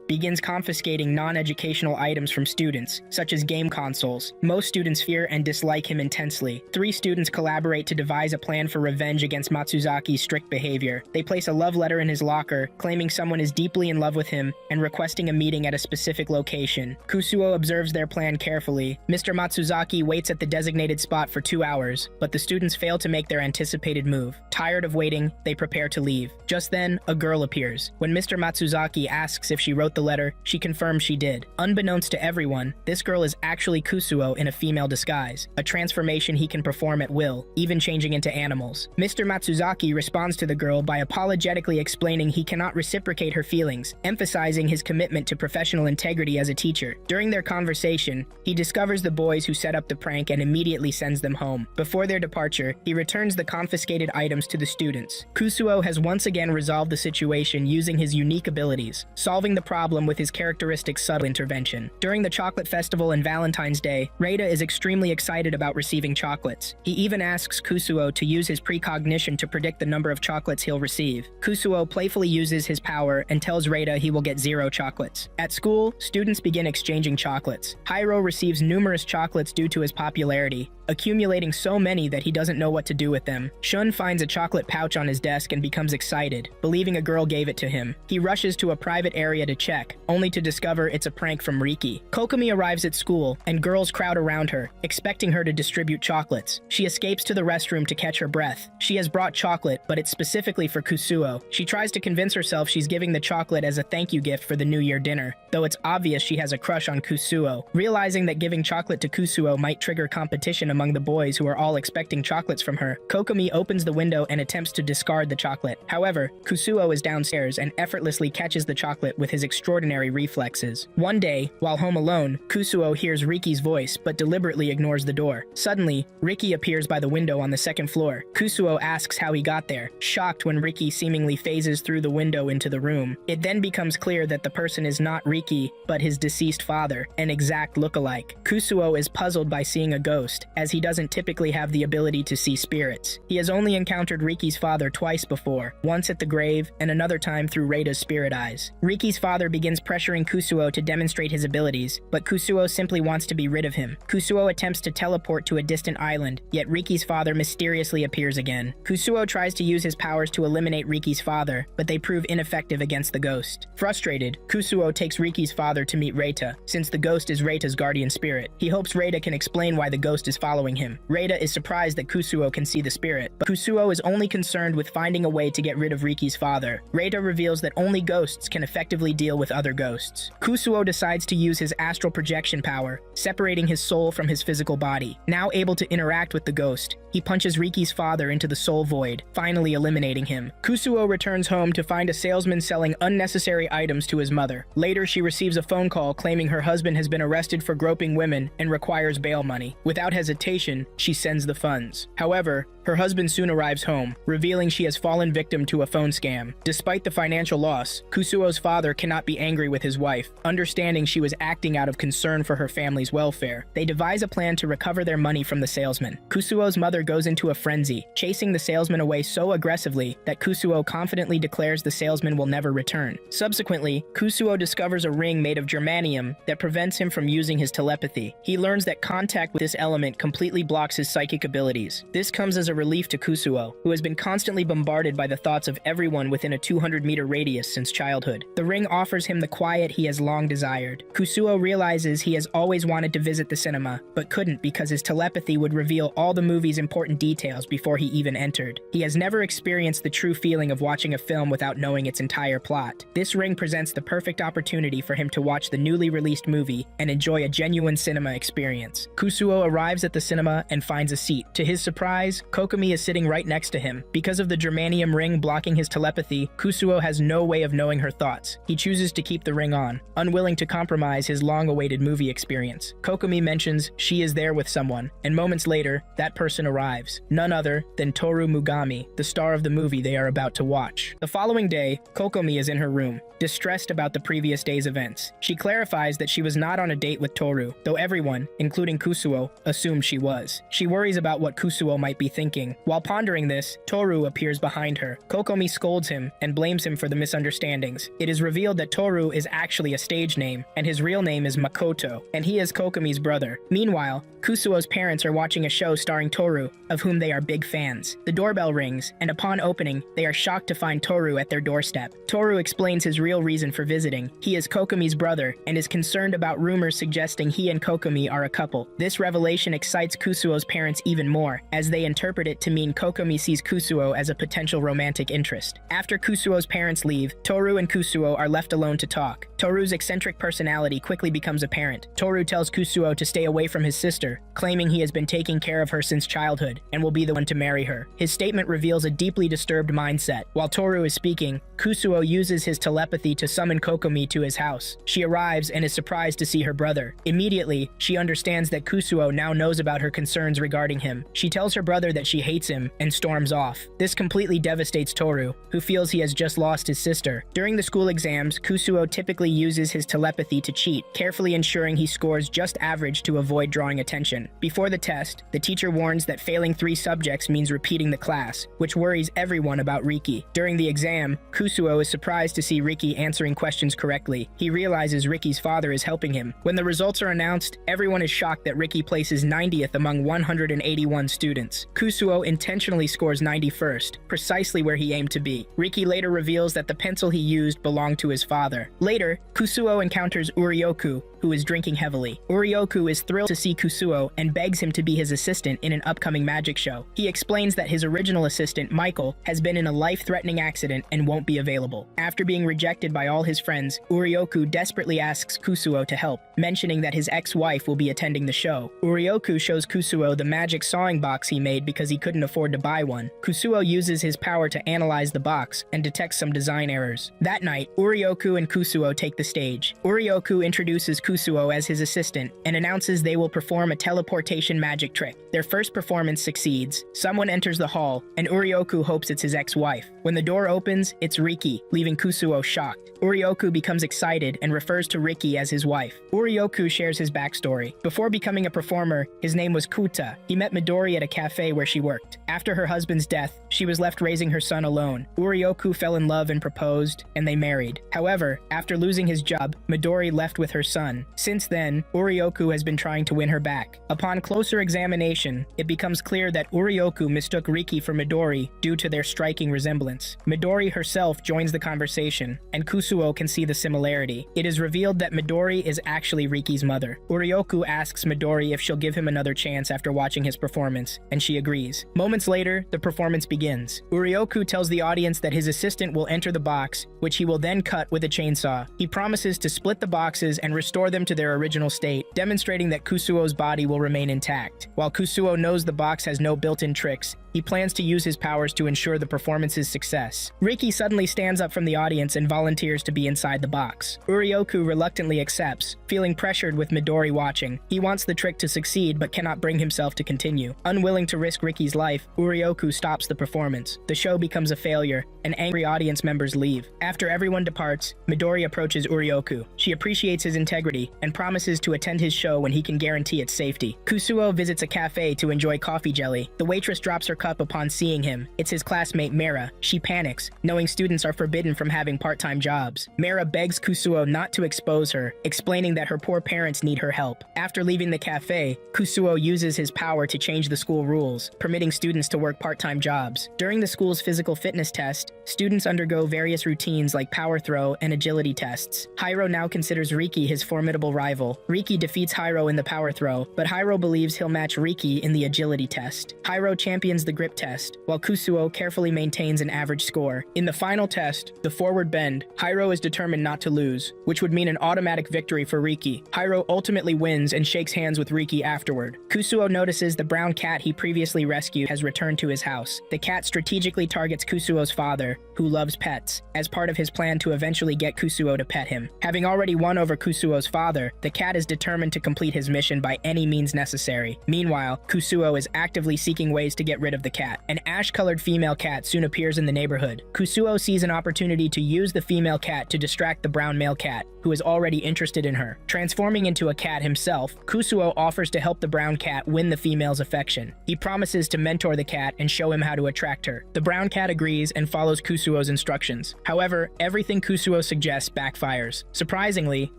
begins confiscating non-educational items from students, such as game consoles. Most students fear and dislike him intensely. 3 students collaborate to devise a plan for revenge against Matsuzaki's strict behavior. They place a love letter in his locker, claiming someone is deeply in love with him and requesting a meeting at a specific location. Kusuo observes their plan carefully. Mr. Matsuzaki waits at the designated spot for 2 hours, but the students fail to make their anticipated move. Tired of waiting, they prepare to leave. Just then, a girl appears. When Mr. Matsuzaki asks if she wrote the letter, she confirms she did. Unbeknownst to everyone, this girl is actually Kusuo in a female disguise, a transformation he can perform at will, even changing into animals. Mr. Matsuzaki responds to the girl by apologetically explaining he cannot reciprocate her feelings, emphasizing his commitment to professional integrity as a teacher. During their conversation, he discovers the boys who set up the prank and immediately sends them home. Before their departure, he returns the confiscated items to the students. Kusuo has once again resolved the situation using his unique abilities, solving the problem with his characteristic subtle intervention. During the chocolate festival and Valentine's Day, Reita is extremely excited about receiving chocolates. He even asks Kusuo to use his precognition to predict the number of chocolates he'll receive. Kusuo playfully uses his power and tells Reita he will get 0 chocolates. At school, students begin exchanging chocolates. Hyro receives numerous chocolates due to his popularity, accumulating so many that he doesn't know what to do with them. Shun finds a chocolate pouch on his desk and becomes excited, believing a girl gave it to him. He rushes to a private area to check, only to discover it's a prank from Riki. Kokomi arrives at school, and girls crowd around her, expecting her to distribute chocolates. She escapes to the restroom to catch her breath. She has brought chocolate, but it's specifically for Kusuo. She tries to convince herself she's giving the chocolate as a thank you gift for the New Year dinner, though it's obvious she has a crush on Kusuo. Realizing that giving chocolate to Kusuo might trigger competition among the boys who are all expecting chocolates from her, Kokomi opens the window and attempts to discard the chocolate. However, Kusuo is downstairs and effortlessly catches the chocolate with his extraordinary reflexes. One day, while home alone, Kusuo hears Riki's voice but deliberately ignores the door. Suddenly, Riki appears by the window on the 2nd floor. Kusuo asks how he got there, shocked when Riki seemingly phases through the window into the room. It then becomes clear that the person is not Riki, but his deceased father, an exact look-alike. Kusuo is puzzled by seeing a ghost, as he doesn't typically have the ability to see spirits. He has only encountered Riki's father twice before, once at the grave and another time through Reita's spirit eyes. Riki's father begins pressuring Kusuo to demonstrate his abilities, but Kusuo simply wants to be rid of him. Kusuo attempts to teleport to a distant island, yet Riki's father mysteriously appears again. Kusuo tries to use his powers to eliminate Riki's father, but they prove ineffective against the ghost. Frustrated, Kusuo takes Riki's father to meet Reita, since the ghost is Reita's guardian spirit. He hopes Reita can explain why the ghost is following him. Reita is surprised that Kusuo can see the spirit, but Kusuo is only concerned with finding a way to get rid of Riki's father. Reita reveals that only ghosts can effectively deal with other ghosts. Kusuo decides to use his astral projection power, separating his soul from his physical body. Now able to interact with the ghost, he punches Riki's father into the soul void, finally eliminating him. Kusuo returns home to find a salesman selling unnecessary items to his mother. Later, she receives a phone call claiming her husband has been arrested for groping women and requires bail money. Without hesitation, she sends the funds. However, her husband soon arrives home, revealing she has fallen victim to a phone scam. Despite the financial loss, Kusuo's father cannot be angry with his wife, understanding she was acting out of concern for her family's welfare. They devise a plan to recover their money from the salesman. Kusuo's mother goes into a frenzy, chasing the salesman away so aggressively that Kusuo confidently declares the salesman will never return. Subsequently, Kusuo discovers a ring made of germanium that prevents him from using his telepathy. He learns that contact with this element completely blocks his psychic abilities. This comes as a a relief to Kusuo, who has been constantly bombarded by the thoughts of everyone within a 200-meter radius since childhood. The ring offers him the quiet he has long desired. Kusuo realizes he has always wanted to visit the cinema, but couldn't because his telepathy would reveal all the movie's important details before he even entered. He has never experienced the true feeling of watching a film without knowing its entire plot. This ring presents the perfect opportunity for him to watch the newly released movie and enjoy a genuine cinema experience. Kusuo arrives at the cinema and finds a seat. To his surprise, Kokomi is sitting right next to him. Because of the germanium ring blocking his telepathy, Kusuo has no way of knowing her thoughts. He chooses to keep the ring on, unwilling to compromise his long-awaited movie experience. Kokomi mentions she is there with someone, and moments later, that person arrives. None other than Toru Mugami, the star of the movie they are about to watch. The following day, Kokomi is in her room, distressed about the previous day's events. She clarifies that she was not on a date with Toru, though everyone, including Kusuo, assumed she was. She worries about what Kusuo might be thinking. While pondering this, Toru appears behind her. Kokomi scolds him and blames him for the misunderstandings. It is revealed that Toru is actually a stage name, and his real name is Makoto, and he is Kokomi's brother. Meanwhile, Kusuo's parents are watching a show starring Toru, of whom they are big fans. The doorbell rings, and upon opening, they are shocked to find Toru at their doorstep. Toru explains his real reason for visiting. He is Kokomi's brother, and is concerned about rumors suggesting he and Kokomi are a couple. This revelation excites Kusuo's parents even more, as they interpret it to mean Kokomi sees Kusuo as a potential romantic interest. After Kusuo's parents leave, Toru and Kusuo are left alone to talk. Toru's eccentric personality quickly becomes apparent. Toru tells Kusuo to stay away from his sister, claiming he has been taking care of her since childhood and will be the one to marry her. His statement reveals a deeply disturbed mindset. While Toru is speaking, Kusuo uses his telepathy to summon Kokomi to his house. She arrives and is surprised to see her brother. Immediately, she understands that Kusuo now knows about her concerns regarding him. She tells her brother that she hates him and storms off. This completely devastates Toru, who feels he has just lost his sister. During the school exams, Kusuo typically uses his telepathy to cheat, carefully ensuring he scores just average to avoid drawing attention. Before the test, the teacher warns that failing 3 subjects means repeating the class, which worries everyone about Riki. During the exam, Kusuo is surprised to see Riki answering questions correctly. He realizes Riki's father is helping him. When the results are announced, everyone is shocked that Riki places 90th among 181 students. Kusuo intentionally scores 91st, precisely where he aimed to be. Riki later reveals that the pencil he used belonged to his father. Later, Kusuo encounters Urioku, who is drinking heavily. Urioku is thrilled to see Kusuo and begs him to be his assistant in an upcoming magic show. He explains that his original assistant, Michael, has been in a life-threatening accident and won't be available. After being rejected by all his friends, Urioku desperately asks Kusuo to help, mentioning that his ex-wife will be attending the show. Urioku shows Kusuo the magic sawing box he made because he couldn't afford to buy one. Kusuo uses his power to analyze the box and detects some design errors. That night, Urioku and Kusuo take the stage. Urioku introduces Kusuo as his assistant and announces they will perform a teleportation magic trick. Their first performance succeeds. Someone enters the hall, and Urioku hopes it's his ex-wife. When the door opens, it's Riki, leaving Kusuo shocked. Urioku becomes excited and refers to Riki as his wife. Urioku shares his backstory. Before becoming a performer, his name was Kuta. He met Midori at a cafe where she worked. After her husband's death, she was left raising her son alone. Urioku fell in love and proposed, and they married. However, after losing his job, Midori left with her son. Since then, Urioku has been trying to win her back. Upon closer examination, it becomes clear that Urioku mistook Riki for Midori due to their striking resemblance. Midori herself joins the conversation, and Kusuo can see the similarity. It is revealed that Midori is actually Riki's mother. Urioku asks Midori if she'll give him another chance after watching his performance, and she agrees. Moments later, the performance begins. Urioku tells the audience that his assistant will enter the box, which he will then cut with a chainsaw. He promises to split the boxes and restore them to their original state, demonstrating that Kusuo's body will remain intact. While Kusuo knows the box has no built-in tricks, he plans to use his powers to ensure the performance's success. Riki suddenly stands up from the audience and volunteers to be inside the box. Urioku reluctantly accepts, feeling pressured with Midori watching. He wants the trick to succeed but cannot bring himself to continue. Unwilling to risk Riki's life, Urioku stops the performance. The show becomes a failure, and angry audience members leave. After everyone departs, Midori approaches Urioku. She appreciates his integrity and promises to attend his show when he can guarantee its safety. Kusuo visits a cafe to enjoy coffee jelly. The waitress drops her up upon seeing him. It's his classmate Mera. She panics, knowing students are forbidden from having part-time jobs. Mera begs Kusuo not to expose her, explaining that her poor parents need her help. After leaving the cafe, Kusuo uses his power to change the school rules, permitting students to work part-time jobs. During the school's physical fitness test, students undergo various routines like power throw and agility tests. Hiro now considers Riki his formidable rival. Riki defeats Hiro in the power throw, but Hiro believes he'll match Riki in the agility test. Hiro champions the grip test, while Kusuo carefully maintains an average score. In the final test, the forward bend, Hiro is determined not to lose, which would mean an automatic victory for Riki. Hiro ultimately wins and shakes hands with Riki afterward. Kusuo notices the brown cat he previously rescued has returned to his house. The cat strategically targets Kusuo's father, who loves pets, as part of his plan to eventually get Kusuo to pet him. Having already won over Kusuo's father, the cat is determined to complete his mission by any means necessary. Meanwhile, Kusuo is actively seeking ways to get rid of the cat. An ash-colored female cat soon appears in the neighborhood. Kusuo sees an opportunity to use the female cat to distract the brown male cat, who is already interested in her. Transforming into a cat himself, Kusuo offers to help the brown cat win the female's affection. He promises to mentor the cat and show him how to attract her. The brown cat agrees and follows Kusuo's instructions. However, everything Kusuo suggests backfires. Surprisingly,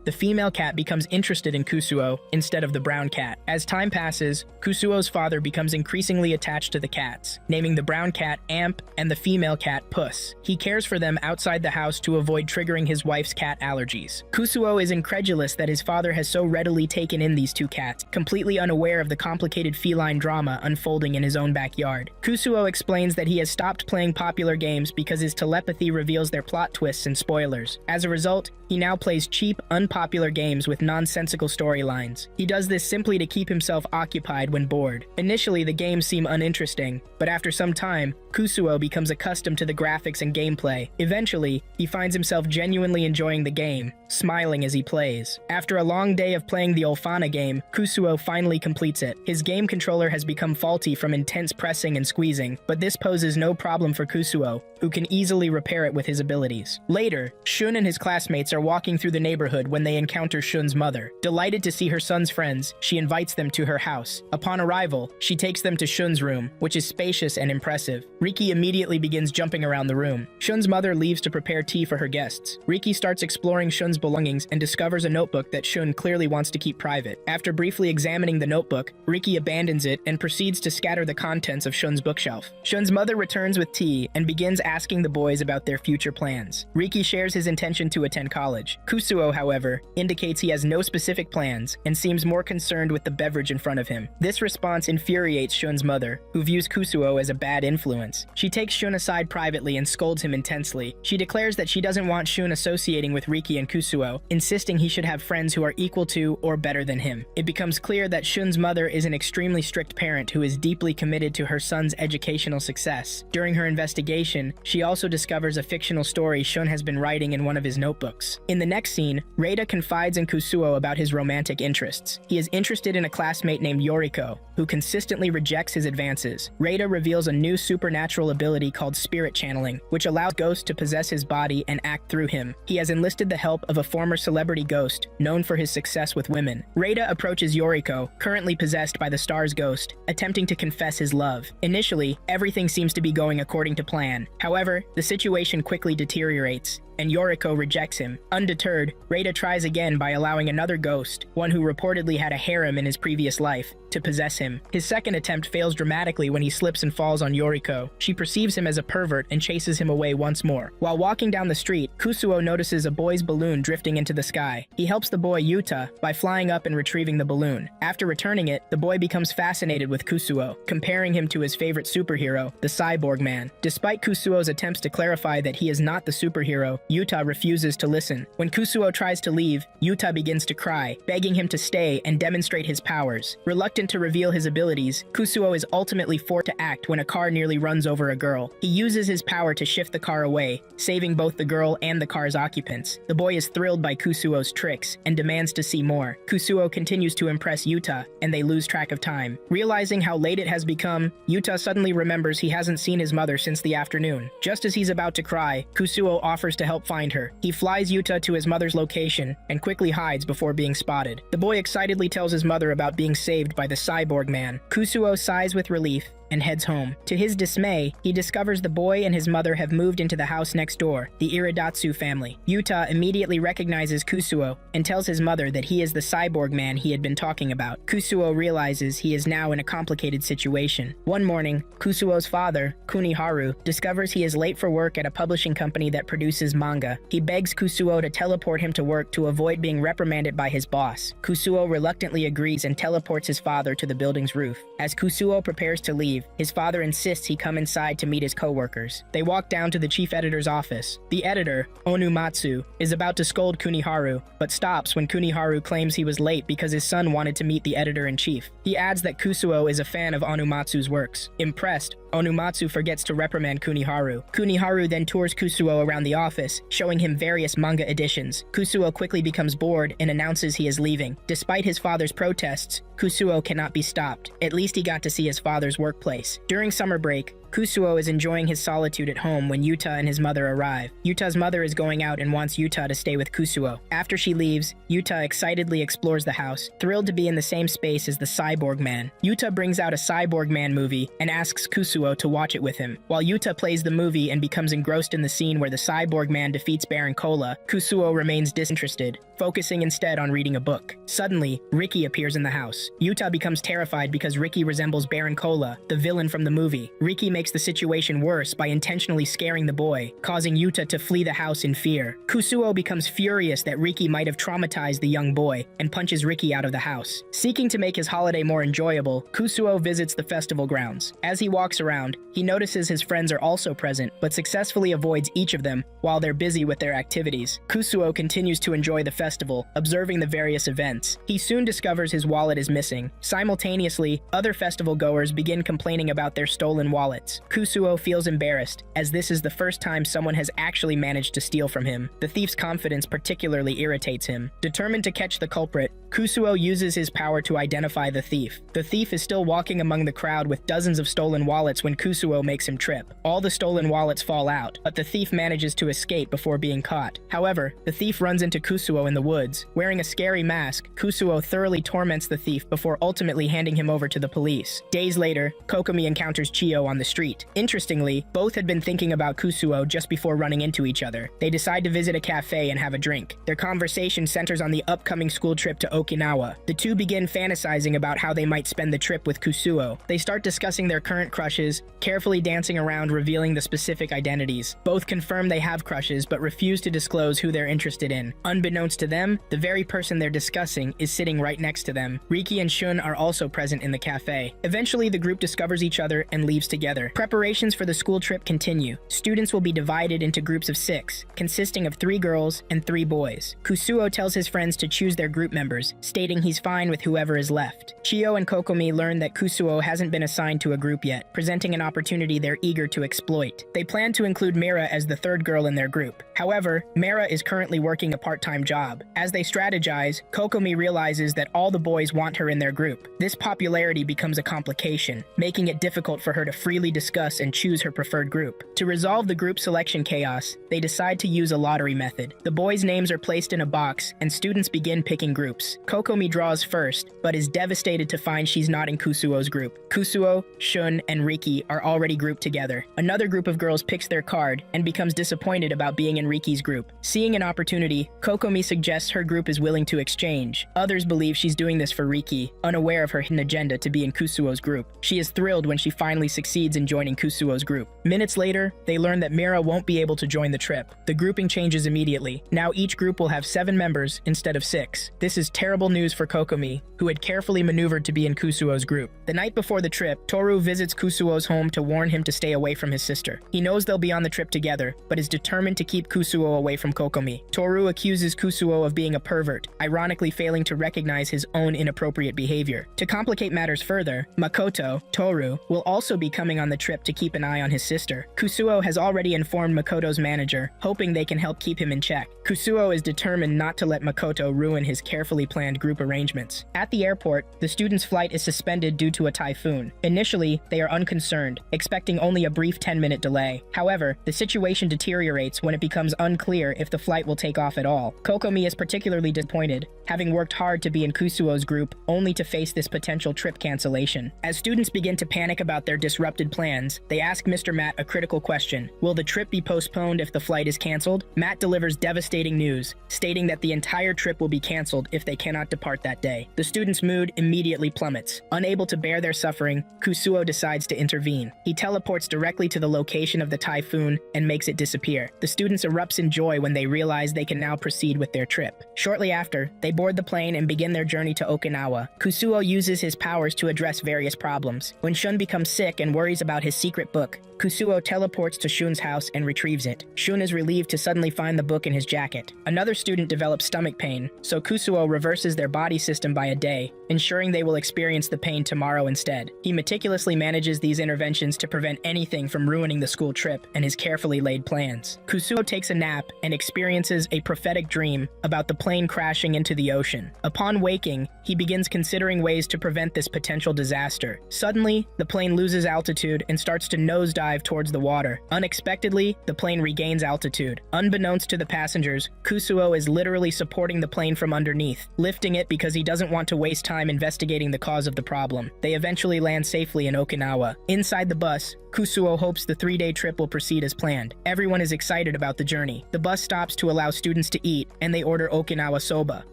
the female cat becomes interested in Kusuo instead of the brown cat. As time passes, Kusuo's father becomes increasingly attached to the cats, naming the brown cat Amp and the female cat Puss. He cares for them outside the house to avoid triggering his wife's cat allergies. Kusuo is incredulous that his father has so readily taken in these two cats, completely unaware of the complicated feline drama unfolding in his own backyard. Kusuo explains that he has stopped playing popular games because his telepathy reveals their plot twists and spoilers. As a result, he now plays cheap, unpopular games with nonsensical storylines. He does this simply to keep himself occupied when bored. Initially, the games seem uninteresting, but after some time, Kusuo becomes accustomed to the graphics and gameplay. Eventually, he finds himself genuinely enjoying the game, smiling as he plays. After a long day of playing the Olfana game, Kusuo finally completes it. His game controller has become faulty from intense pressing and squeezing, but this poses no problem for Kusuo, who can easily repair it with his abilities. Later, Shun and his classmates are walking through the neighborhood when they encounter Shun's mother. Delighted to see her son's friends, she invites them to her house. Upon arrival, she takes them to Shun's room, which is spacious and impressive. Riki immediately begins jumping around the room. Shun's mother leaves to prepare tea for her guests. Riki starts exploring Shun's belongings and discovers a notebook that Shun clearly wants to keep private. After briefly examining the notebook, Riki abandons it and proceeds to scatter the contents of Shun's bookshelf. Shun's mother returns with tea and begins asking the boys about their future plans. Riki shares his intention to attend college. Kusuo, however, indicates he has no specific plans and seems more concerned with the beverage in front of him. This response infuriates Shun's mother, who views Kusuo as a bad influence. She takes Shun aside privately and scolds him intensely. She declares that she doesn't want Shun associating with Riki and Kusuo, insisting he should have friends who are equal to or better than him. It becomes clear that Shun's mother is an extremely strict parent who is deeply committed to her son's educational success. During her investigation, she also discovers a fictional story Shun has been writing in one of his notebooks. In the next scene, Reita confides in Kusuo about his romantic interests. He is interested in a classmate named Yoriko, who consistently rejects his advances. Reita reveals a new supernatural ability called spirit channeling, which allows ghosts to possess his body and act through him. He has enlisted the help of a former celebrity ghost, known for his success with women. Reita approaches Yoriko, currently possessed by the star's ghost, attempting to confess his love. Initially, everything seems to be going according to plan. However, the situation quickly deteriorates, and Yoriko rejects him. Undeterred, Reita tries again by allowing another ghost, one who reportedly had a harem in his previous life, to possess him. His second attempt fails dramatically when he slips and falls on Yoriko. She perceives him as a pervert and chases him away once more. While walking down the street, Kusuo notices a boy's balloon drifting into the sky. He helps the boy Yuta by flying up and retrieving the balloon. After returning it, the boy becomes fascinated with Kusuo, comparing him to his favorite superhero, the Cyborg Man. Despite Kusuo's attempts to clarify that he is not the superhero, Yuta refuses to listen. When Kusuo tries to leave, Yuta begins to cry, begging him to stay and demonstrate his powers. Reluctant to reveal his abilities, Kusuo is ultimately forced to act when a car nearly runs over a girl. He uses his power to shift the car away, saving both the girl and the car's occupants. The boy is thrilled by Kusuo's tricks and demands to see more. Kusuo continues to impress Yuta, and they lose track of time. Realizing how late it has become, Yuta suddenly remembers he hasn't seen his mother since the afternoon. Just as he's about to cry, Kusuo offers to help find her. He flies Yuta to his mother's location and quickly hides before being spotted. The boy excitedly tells his mother about being saved by the Cyborg Man. Kusuo sighs with relief and heads home. To his dismay, he discovers the boy and his mother have moved into the house next door, the Iradatsu family. Yuta immediately recognizes Kusuo and tells his mother that he is the cyborg man he had been talking about. Kusuo realizes he is now in a complicated situation. One morning, Kusuo's father, Kuniharu, discovers he is late for work at a publishing company that produces manga. He begs Kusuo to teleport him to work to avoid being reprimanded by his boss. Kusuo reluctantly agrees and teleports his father to the building's roof. As Kusuo prepares to leave, his father insists he come inside to meet his co-workers. They walk down to the chief editor's office. The editor, Onumatsu, is about to scold Kuniharu, but stops when Kuniharu claims he was late because his son wanted to meet the editor-in-chief. He adds that Kusuo is a fan of Onumatsu's works. Impressed, Onumatsu forgets to reprimand Kuniharu. Kuniharu then tours Kusuo around the office, showing him various manga editions. Kusuo quickly becomes bored and announces he is leaving. Despite his father's protests, Kusuo cannot be stopped. At least he got to see his father's workplace. During summer break, Kusuo is enjoying his solitude at home when Yuta and his mother arrive. Yuta's mother is going out and wants Yuta to stay with Kusuo. After she leaves, Yuta excitedly explores the house, thrilled to be in the same space as the cyborg man. Yuta brings out a cyborg man movie and asks Kusuo to watch it with him. While Yuta plays the movie and becomes engrossed in the scene where the cyborg man defeats Baron Cola, Kusuo remains disinterested, focusing instead on reading a book. Suddenly, Riki appears in the house. Yuta becomes terrified because Riki resembles Baron Cola, the villain from the movie. Riki makes the situation worse by intentionally scaring the boy, causing Yuta to flee the house in fear. Kusuo becomes furious that Riki might have traumatized the young boy and punches Riki out of the house. Seeking to make his holiday more enjoyable, Kusuo visits the festival grounds. As he walks around, he notices his friends are also present, but successfully avoids each of them while they're busy with their activities. Kusuo continues to enjoy the festival, observing the various events. He soon discovers his wallet is missing. Simultaneously, other festival goers begin complaining about their stolen wallets. Kusuo feels embarrassed, as this is the first time someone has actually managed to steal from him. The thief's confidence particularly irritates him. Determined to catch the culprit, Kusuo uses his power to identify the thief. The thief is still walking among the crowd with dozens of stolen wallets when Kusuo makes him trip. All the stolen wallets fall out, but the thief manages to escape before being caught. However, the thief runs into Kusuo in the woods. Wearing a scary mask, Kusuo thoroughly torments the thief before ultimately handing him over to the police. Days later, Kokomi encounters Chiyo on the street. Interestingly, both had been thinking about Kusuo just before running into each other. They decide to visit a cafe and have a drink. Their conversation centers on the upcoming school trip to Okinawa. The two begin fantasizing about how they might spend the trip with Kusuo. They start discussing their current crushes, carefully dancing around revealing the specific identities. Both confirm they have crushes but refuse to disclose who they're interested in. Unbeknownst to them, the very person they're discussing is sitting right next to them. Riki and Shun are also present in the cafe. Eventually, the group discovers each other and leaves together. Preparations for the school trip continue. Students will be divided into groups of 6, consisting of 3 girls and 3 boys. Kusuo tells his friends to choose their group members, stating he's fine with whoever is left. Chiyo and Kokomi learn that Kusuo hasn't been assigned to a group yet, presenting an opportunity they're eager to exploit. They plan to include Mira as the 3rd girl in their group. However, Mira is currently working a part-time job. As they strategize, Kokomi realizes that all the boys want her in their group. This popularity becomes a complication, making it difficult for her to freely discuss and choose her preferred group. To resolve the group selection chaos, they decide to use a lottery method. The boys' names are placed in a box, and students begin picking groups. Kokomi draws first, but is devastated to find she's not in Kusuo's group. Kusuo, Shun, and Riki are already grouped together. Another group of girls picks their card and becomes disappointed about being in Riki's group. Seeing an opportunity, Kokomi suggests her group is willing to exchange. Others believe she's doing this for Riki, unaware of her hidden agenda to be in Kusuo's group. She is thrilled when she finally succeeds in joining Kusuo's group. Minutes later, they learn that Mira won't be able to join the trip. The grouping changes immediately. Now each group will have 7 members instead of 6. This is terrible news for Kokomi, who had carefully maneuvered to be in Kusuo's group. The night before the trip, Toru visits Kusuo's home to warn him to stay away from his sister. He knows they'll be on the trip together, but is determined to keep Kusuo away from Kokomi. Toru accuses Kusuo of being a pervert, ironically failing to recognize his own inappropriate behavior. To complicate matters further, Makoto, Toru, will also be coming on the the trip to keep an eye on his sister. Kusuo has already informed Makoto's manager, hoping they can help keep him in check. Kusuo is determined not to let Makoto ruin his carefully planned group arrangements. At the airport, the student's flight is suspended due to a typhoon. Initially, they are unconcerned, expecting only a brief 10-minute delay. However, the situation deteriorates when it becomes unclear if the flight will take off at all. Kokomi is particularly disappointed, having worked hard to be in Kusuo's group, only to face this potential trip cancellation. As students begin to panic about their disrupted plans, they ask Mr. Matt a critical question. Will the trip be postponed if the flight is cancelled? Matt delivers devastating news, stating that the entire trip will be cancelled if they cannot depart that day. The students' mood immediately plummets. Unable to bear their suffering, Kusuo decides to intervene. He teleports directly to the location of the typhoon and makes it disappear. The students erupts in joy when they realize they can now proceed with their trip. Shortly after, they board the plane and begin their journey to Okinawa. Kusuo uses his powers to address various problems. When Shun becomes sick and worries about his secret book, Kusuo teleports to Shun's house and retrieves it. Shun is relieved to suddenly find the book in his jacket. Another student develops stomach pain, so Kusuo reverses their body system by a day, ensuring they will experience the pain tomorrow instead. He meticulously manages these interventions to prevent anything from ruining the school trip and his carefully laid plans. Kusuo takes a nap and experiences a prophetic dream about the plane crashing into the ocean. Upon waking, he begins considering ways to prevent this potential disaster. Suddenly, the plane loses altitude and starts to nosedive towards the water. Unexpectedly, the plane regains altitude. Unbeknownst to the passengers, Kusuo is literally supporting the plane from underneath, lifting it because he doesn't want to waste time investigating the cause of the problem. They eventually land safely in Okinawa. Inside the bus, Kusuo hopes the 3-day trip will proceed as planned. Everyone is excited about the journey. The bus stops to allow students to eat, and they order Okinawa soba.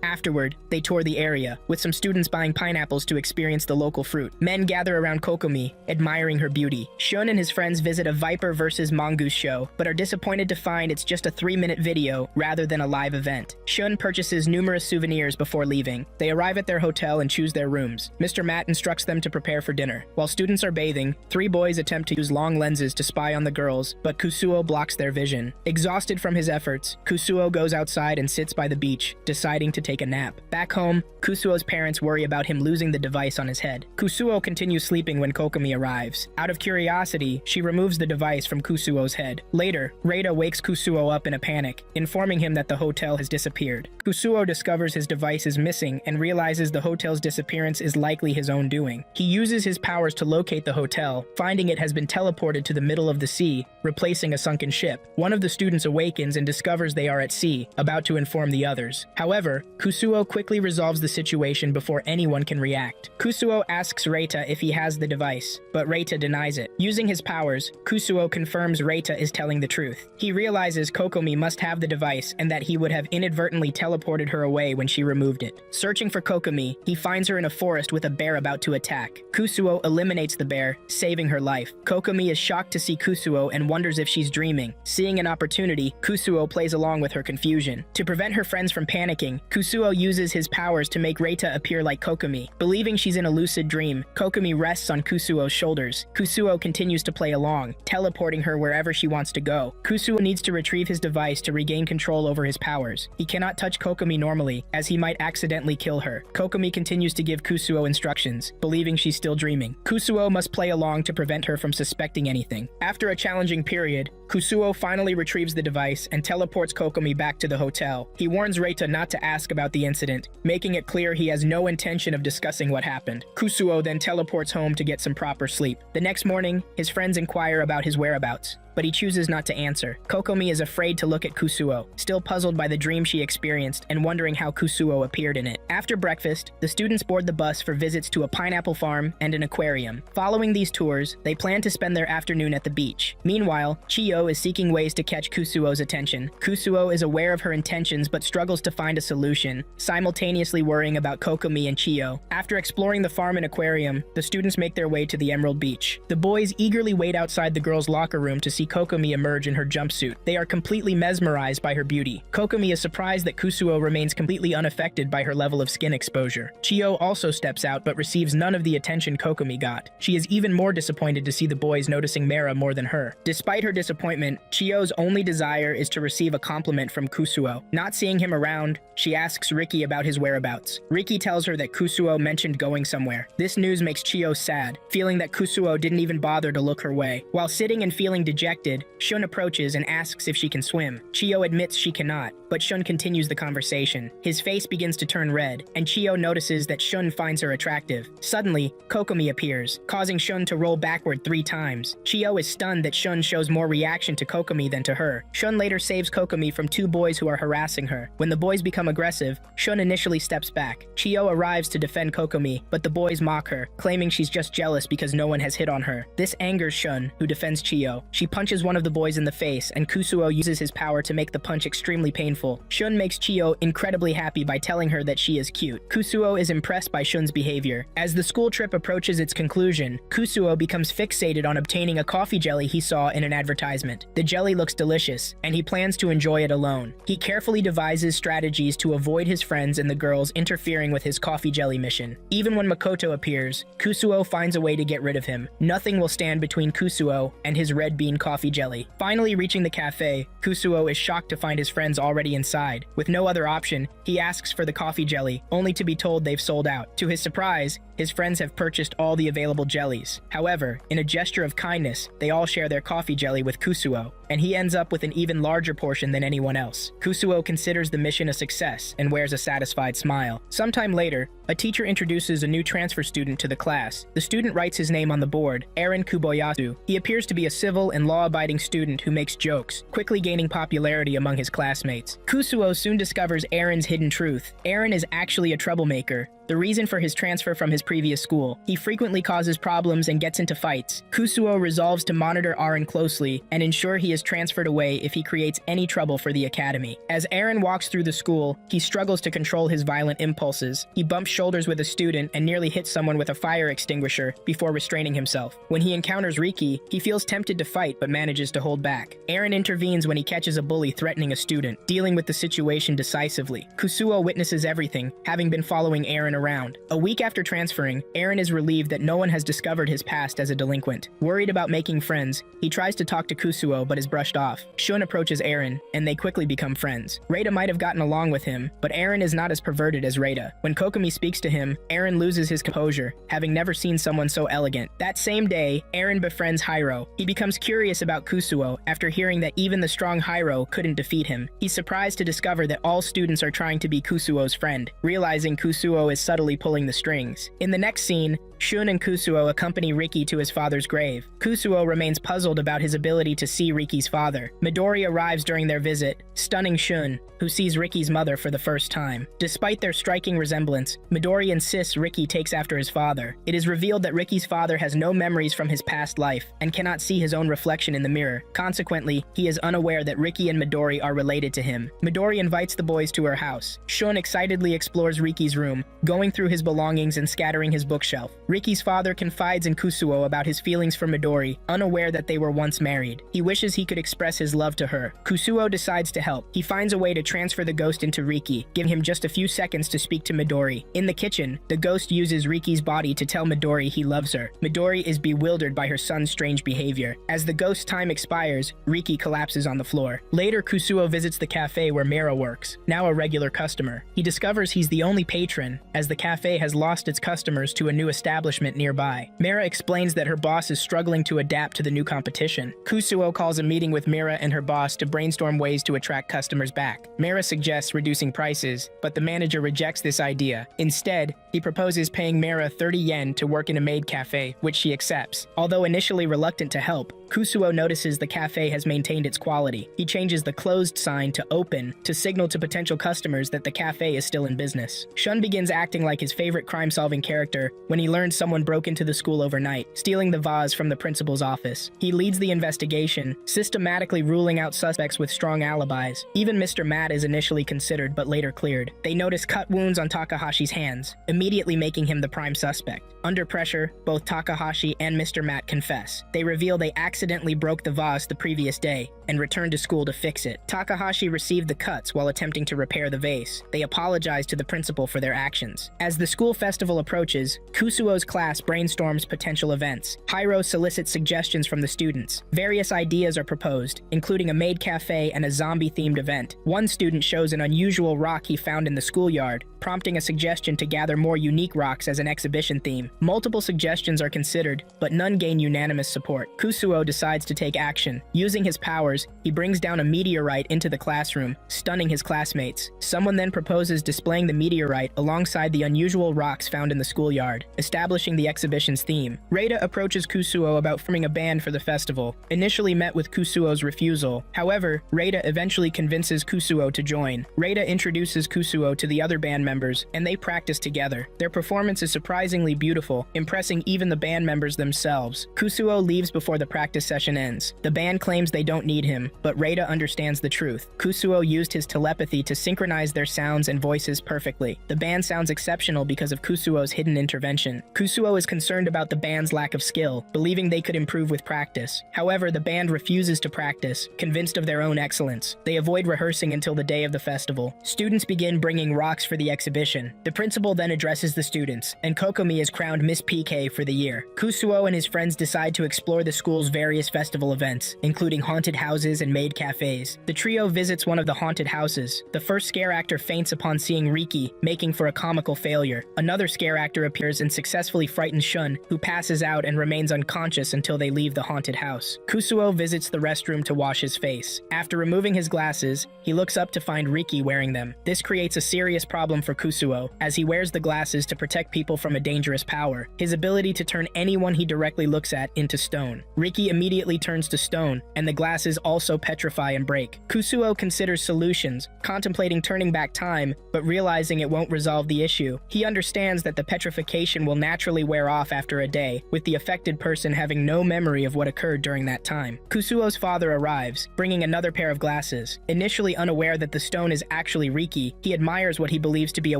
Afterward, they tour the area, with some students buying pineapples to experience the local fruit. Men gather around Kokomi, admiring her beauty. Shun and his friends visit a Viper vs. Mongoose show, but are disappointed to find it's just a 3-minute video rather than a live event. Shun purchases numerous souvenirs before leaving. They arrive at their hotel and choose their rooms. Mr. Matt instructs them to prepare for dinner. While students are bathing, 3 boys attempt to use long lenses to spy on the girls, but Kusuo blocks their vision. Exhausted from his efforts, Kusuo goes outside and sits by the beach, deciding to take a nap. Back home, Kusuo's parents worry about him losing the device on his head. Kusuo continues sleeping when Kokomi arrives. Out of curiosity, she removes the device from Kusuo's head. Later, Reita wakes Kusuo up in a panic, informing him that the hotel has disappeared. Kusuo discovers his device is missing and realizes the hotel's disappearance is likely his own doing. He uses his powers to locate the hotel, finding it has been teleported to the middle of the sea, replacing a sunken ship. One of the students awakens and discovers they are at sea, about to inform the others. However, Kusuo quickly resolves the situation before anyone can react. Kusuo asks Reita if he has the device, but Reita denies it. Using his powers, Kusuo confirms Reita is telling the truth. He realizes Kokomi must have the device and that he would have inadvertently teleported her away when she removed it. Searching for Kokomi, he finds her in a forest with a bear about to attack. Kusuo eliminates the bear, saving her life. Kokomi is shocked to see Kusuo and wonders if she's dreaming. Seeing an opportunity, Kusuo plays along with her confusion. To prevent her friends from panicking, Kusuo uses his powers to make Reita appear like Kokomi. Believing she's in a lucid dream, Kokomi rests on Kusuo's shoulders. Kusuo continues to play along, teleporting her wherever she wants to go. Kusuo needs to retrieve his device to regain control over his powers. He cannot touch Kokomi normally, as he might accidentally kill her. Kokomi continues to give Kusuo instructions, believing she's still dreaming. Kusuo must play along to prevent her from suspecting anything. After a challenging period, Kusuo finally retrieves the device and teleports Kokomi back to the hotel. He warns Reita not to ask about the incident, making it clear he has no intention of discussing what happened. Kusuo then teleports home to get some proper sleep. The next morning, his friends inquire about his whereabouts, but he chooses not to answer. Kokomi is afraid to look at Kusuo, still puzzled by the dream she experienced and wondering how Kusuo appeared in it. After breakfast, the students board the bus for visits to a pineapple farm and an aquarium. Following these tours, they plan to spend their afternoon at the beach. Meanwhile, Chiyo is seeking ways to catch Kusuo's attention. Kusuo is aware of her intentions but struggles to find a solution, simultaneously worrying about Kokomi and Chiyo. After exploring the farm and aquarium, the students make their way to the Emerald Beach. The boys eagerly wait outside the girls' locker room to see Kokomi emerge in her jumpsuit. They are completely mesmerized by her beauty. Kokomi is surprised that Kusuo remains completely unaffected by her level of skin exposure. Chiyo also steps out but receives none of the attention Kokomi got. She is even more disappointed to see the boys noticing Mera more than her. Despite her disappointment, Chiyo's only desire is to receive a compliment from Kusuo. Not seeing him around, she asks Riki about his whereabouts. Riki tells her that Kusuo mentioned going somewhere. This news makes Chiyo sad, feeling that Kusuo didn't even bother to look her way. way. While sitting and feeling dejected, Shun approaches and asks if she can swim. Chiyo admits she cannot, but Shun continues the conversation. His face begins to turn red, and Chiyo notices that Shun finds her attractive. Suddenly, Kokomi appears, causing Shun to roll backward 3 times. Chiyo is stunned that Shun shows more reaction to Kokomi than to her. Shun later saves Kokomi from 2 boys who are harassing her. When the boys become aggressive, Shun initially steps back. Chiyo arrives to defend Kokomi, but the boys mock her, claiming she's just jealous because no one has hit on her. This angers Shun, who defends Chiyo. She punches one of the boys in the face, and Kusuo uses his power to make the punch extremely painful. Shun makes Chiyo incredibly happy by telling her that she is cute. Kusuo is impressed by Shun's behavior. As the school trip approaches its conclusion, Kusuo becomes fixated on obtaining a coffee jelly he saw in an advertisement. The jelly looks delicious, and he plans to enjoy it alone. He carefully devises strategies to avoid his friends and the girls interfering with his coffee jelly mission. Even when Makoto appears, Kusuo finds a way to get rid of him. Nothing will stand between Kusuo and his red bean coffee jelly. Finally reaching the cafe, Kusuo is shocked to find his friends already inside. With no other option, he asks for the coffee jelly, only to be told they've sold out. To his surprise, his friends have purchased all the available jellies. However, in a gesture of kindness, they all share their coffee jelly with Kusuo, and he ends up with an even larger portion than anyone else. Kusuo considers the mission a success and wears a satisfied smile. Sometime later, a teacher introduces a new transfer student to the class. The student writes his name on the board, Aaron Kuboyasu. He appears to be a civil and law-abiding student who makes jokes, quickly gaining popularity among his classmates. Kusuo soon discovers Aaron's hidden truth. Aaron is actually a troublemaker, the reason for his transfer from his previous school. He frequently causes problems and gets into fights. Kusuo resolves to monitor Aaron closely and ensure he is transferred away if he creates any trouble for the academy. As Aaron walks through the school, he struggles to control his violent impulses. He bumps shoulders with a student and nearly hits someone with a fire extinguisher before restraining himself. When he encounters Riki, he feels tempted to fight but manages to hold back. Aaron intervenes when he catches a bully threatening a student, dealing with the situation decisively. Kusuo witnesses everything, having been following Aaron around. A week after transferring, Aaron is relieved that no one has discovered his past as a delinquent. Worried about making friends, he tries to talk to Kusuo but is brushed off. Shun approaches Aaron, and they quickly become friends. Reita might have gotten along with him, but Aaron is not as perverted as Reita. When Kokomi speaks to him, Aaron loses his composure, having never seen someone so elegant. That same day, Aaron befriends Hiro. He becomes curious about Kusuo after hearing that even the strong Hiro couldn't defeat him. He's surprised to discover that all students are trying to be Kusuo's friend, realizing Kusuo is subtly pulling the strings. In the next scene, Shun and Kusuo accompany Riki to his father's grave. Kusuo remains puzzled about his ability to see Riki's father. Midori arrives during their visit, stunning Shun, who sees Riki's mother for the first time. Despite their striking resemblance, Midori insists Riki takes after his father. It is revealed that Riki's father has no memories from his past life and cannot see his own reflection in the mirror. Consequently, he is unaware that Riki and Midori are related to him. Midori invites the boys to her house. Shun excitedly explores Riki's room, going through his belongings and scattering his bookshelf. Riki's father confides in Kusuo about his feelings for Midori, unaware that they were once married. He wishes he could express his love to her. Kusuo decides to help. He finds a way to transfer the ghost into Riki, giving him just a few seconds to speak to Midori. In the kitchen, the ghost uses Riki's body to tell Midori he loves her. Midori is bewildered by her son's strange behavior. As the ghost's time expires, Riki collapses on the floor. Later, Kusuo visits the cafe where Mira works, now a regular customer. He discovers he's the only patron, as the cafe has lost its customers to a new establishment nearby. Mira explains that her boss is struggling to adapt to the new competition. Kusuo calls a meeting with Mira and her boss to brainstorm ways to attract customers back. Mira suggests reducing prices, but the manager rejects this idea. Instead, he proposes paying Mira 30 yen to work in a maid cafe, which she accepts. Although initially reluctant to help, Kusuo notices the cafe has maintained its quality. He changes the closed sign to open to signal to potential customers that the cafe is still in business. Shun begins acting like his favorite crime-solving character when he learns someone broke into the school overnight, stealing the vase from the principal's office. He leads the investigation, systematically ruling out suspects with strong alibis. Even Mr. Matt is initially considered but later cleared. They notice cut wounds on Takahashi's hands, immediately making him the prime suspect. Under pressure, both Takahashi and Mr. Matt confess. They reveal they accidentally broke the vase the previous day and returned to school to fix it. Takahashi received the cuts while attempting to repair the vase. They apologize to the principal for their actions. As the school festival approaches, Kusuo's class brainstorms potential events. Hiro solicits suggestions from the students. Various ideas are proposed, including a maid cafe and a zombie-themed event. One student shows an unusual rock he found in the schoolyard, prompting a suggestion to gather more unique rocks as an exhibition theme. Multiple suggestions are considered, but none gain unanimous support. Kusuo decides to take action. Using his powers, he brings down a meteorite into the classroom, stunning his classmates. Someone then proposes displaying the meteorite alongside the unusual rocks found in the schoolyard, establishing the exhibition's theme. Reita approaches Kusuo about forming a band for the festival, initially met with Kusuo's refusal. However, Reita eventually convinces Kusuo to join. Reita introduces Kusuo to the other band members, and they practice together. Their performance is surprisingly beautiful, impressing even the band members themselves. Kusuo leaves before the practice session ends. The band claims they don't need him, but Reita understands the truth. Kusuo used his telepathy to synchronize their sounds and voices perfectly. The band sounds exceptional because of Kusuo's hidden intervention. Kusuo is concerned about the band's lack of skill, believing they could improve with practice. However, the band refuses to practice, convinced of their own excellence. They avoid rehearsing until the day of the festival. Students begin bringing rocks for the exhibition. The principal then addresses the students, and Kokomi is crowned Miss PK for the year. Kusuo and his friends decide to explore the school's various festival events, including haunted houses and maid cafes. The trio visits one of the haunted houses. The first scare actor faints upon seeing Riki, making for a comical failure. Another scare actor appears and successfully frightens Shun, who passes out and remains unconscious until they leave the haunted house. Kusuo visits the restroom to wash his face. After removing his glasses, he looks up to find Riki wearing them. This creates a serious problem for Kusuo, as he wears the glasses to protect people from a dangerous power, his ability to turn anyone he directly looks at into stone. Riki immediately turns to stone, and the glasses also petrify and break. Kusuo considers solutions, contemplating turning back time, but realizing it won't resolve the issue. He understands that the petrification will naturally wear off after a day, with the affected person having no memory of what occurred during that time. Kusuo's father arrives, bringing another pair of glasses. Initially unaware that the stone is actually Riki, he admires what he believes to be a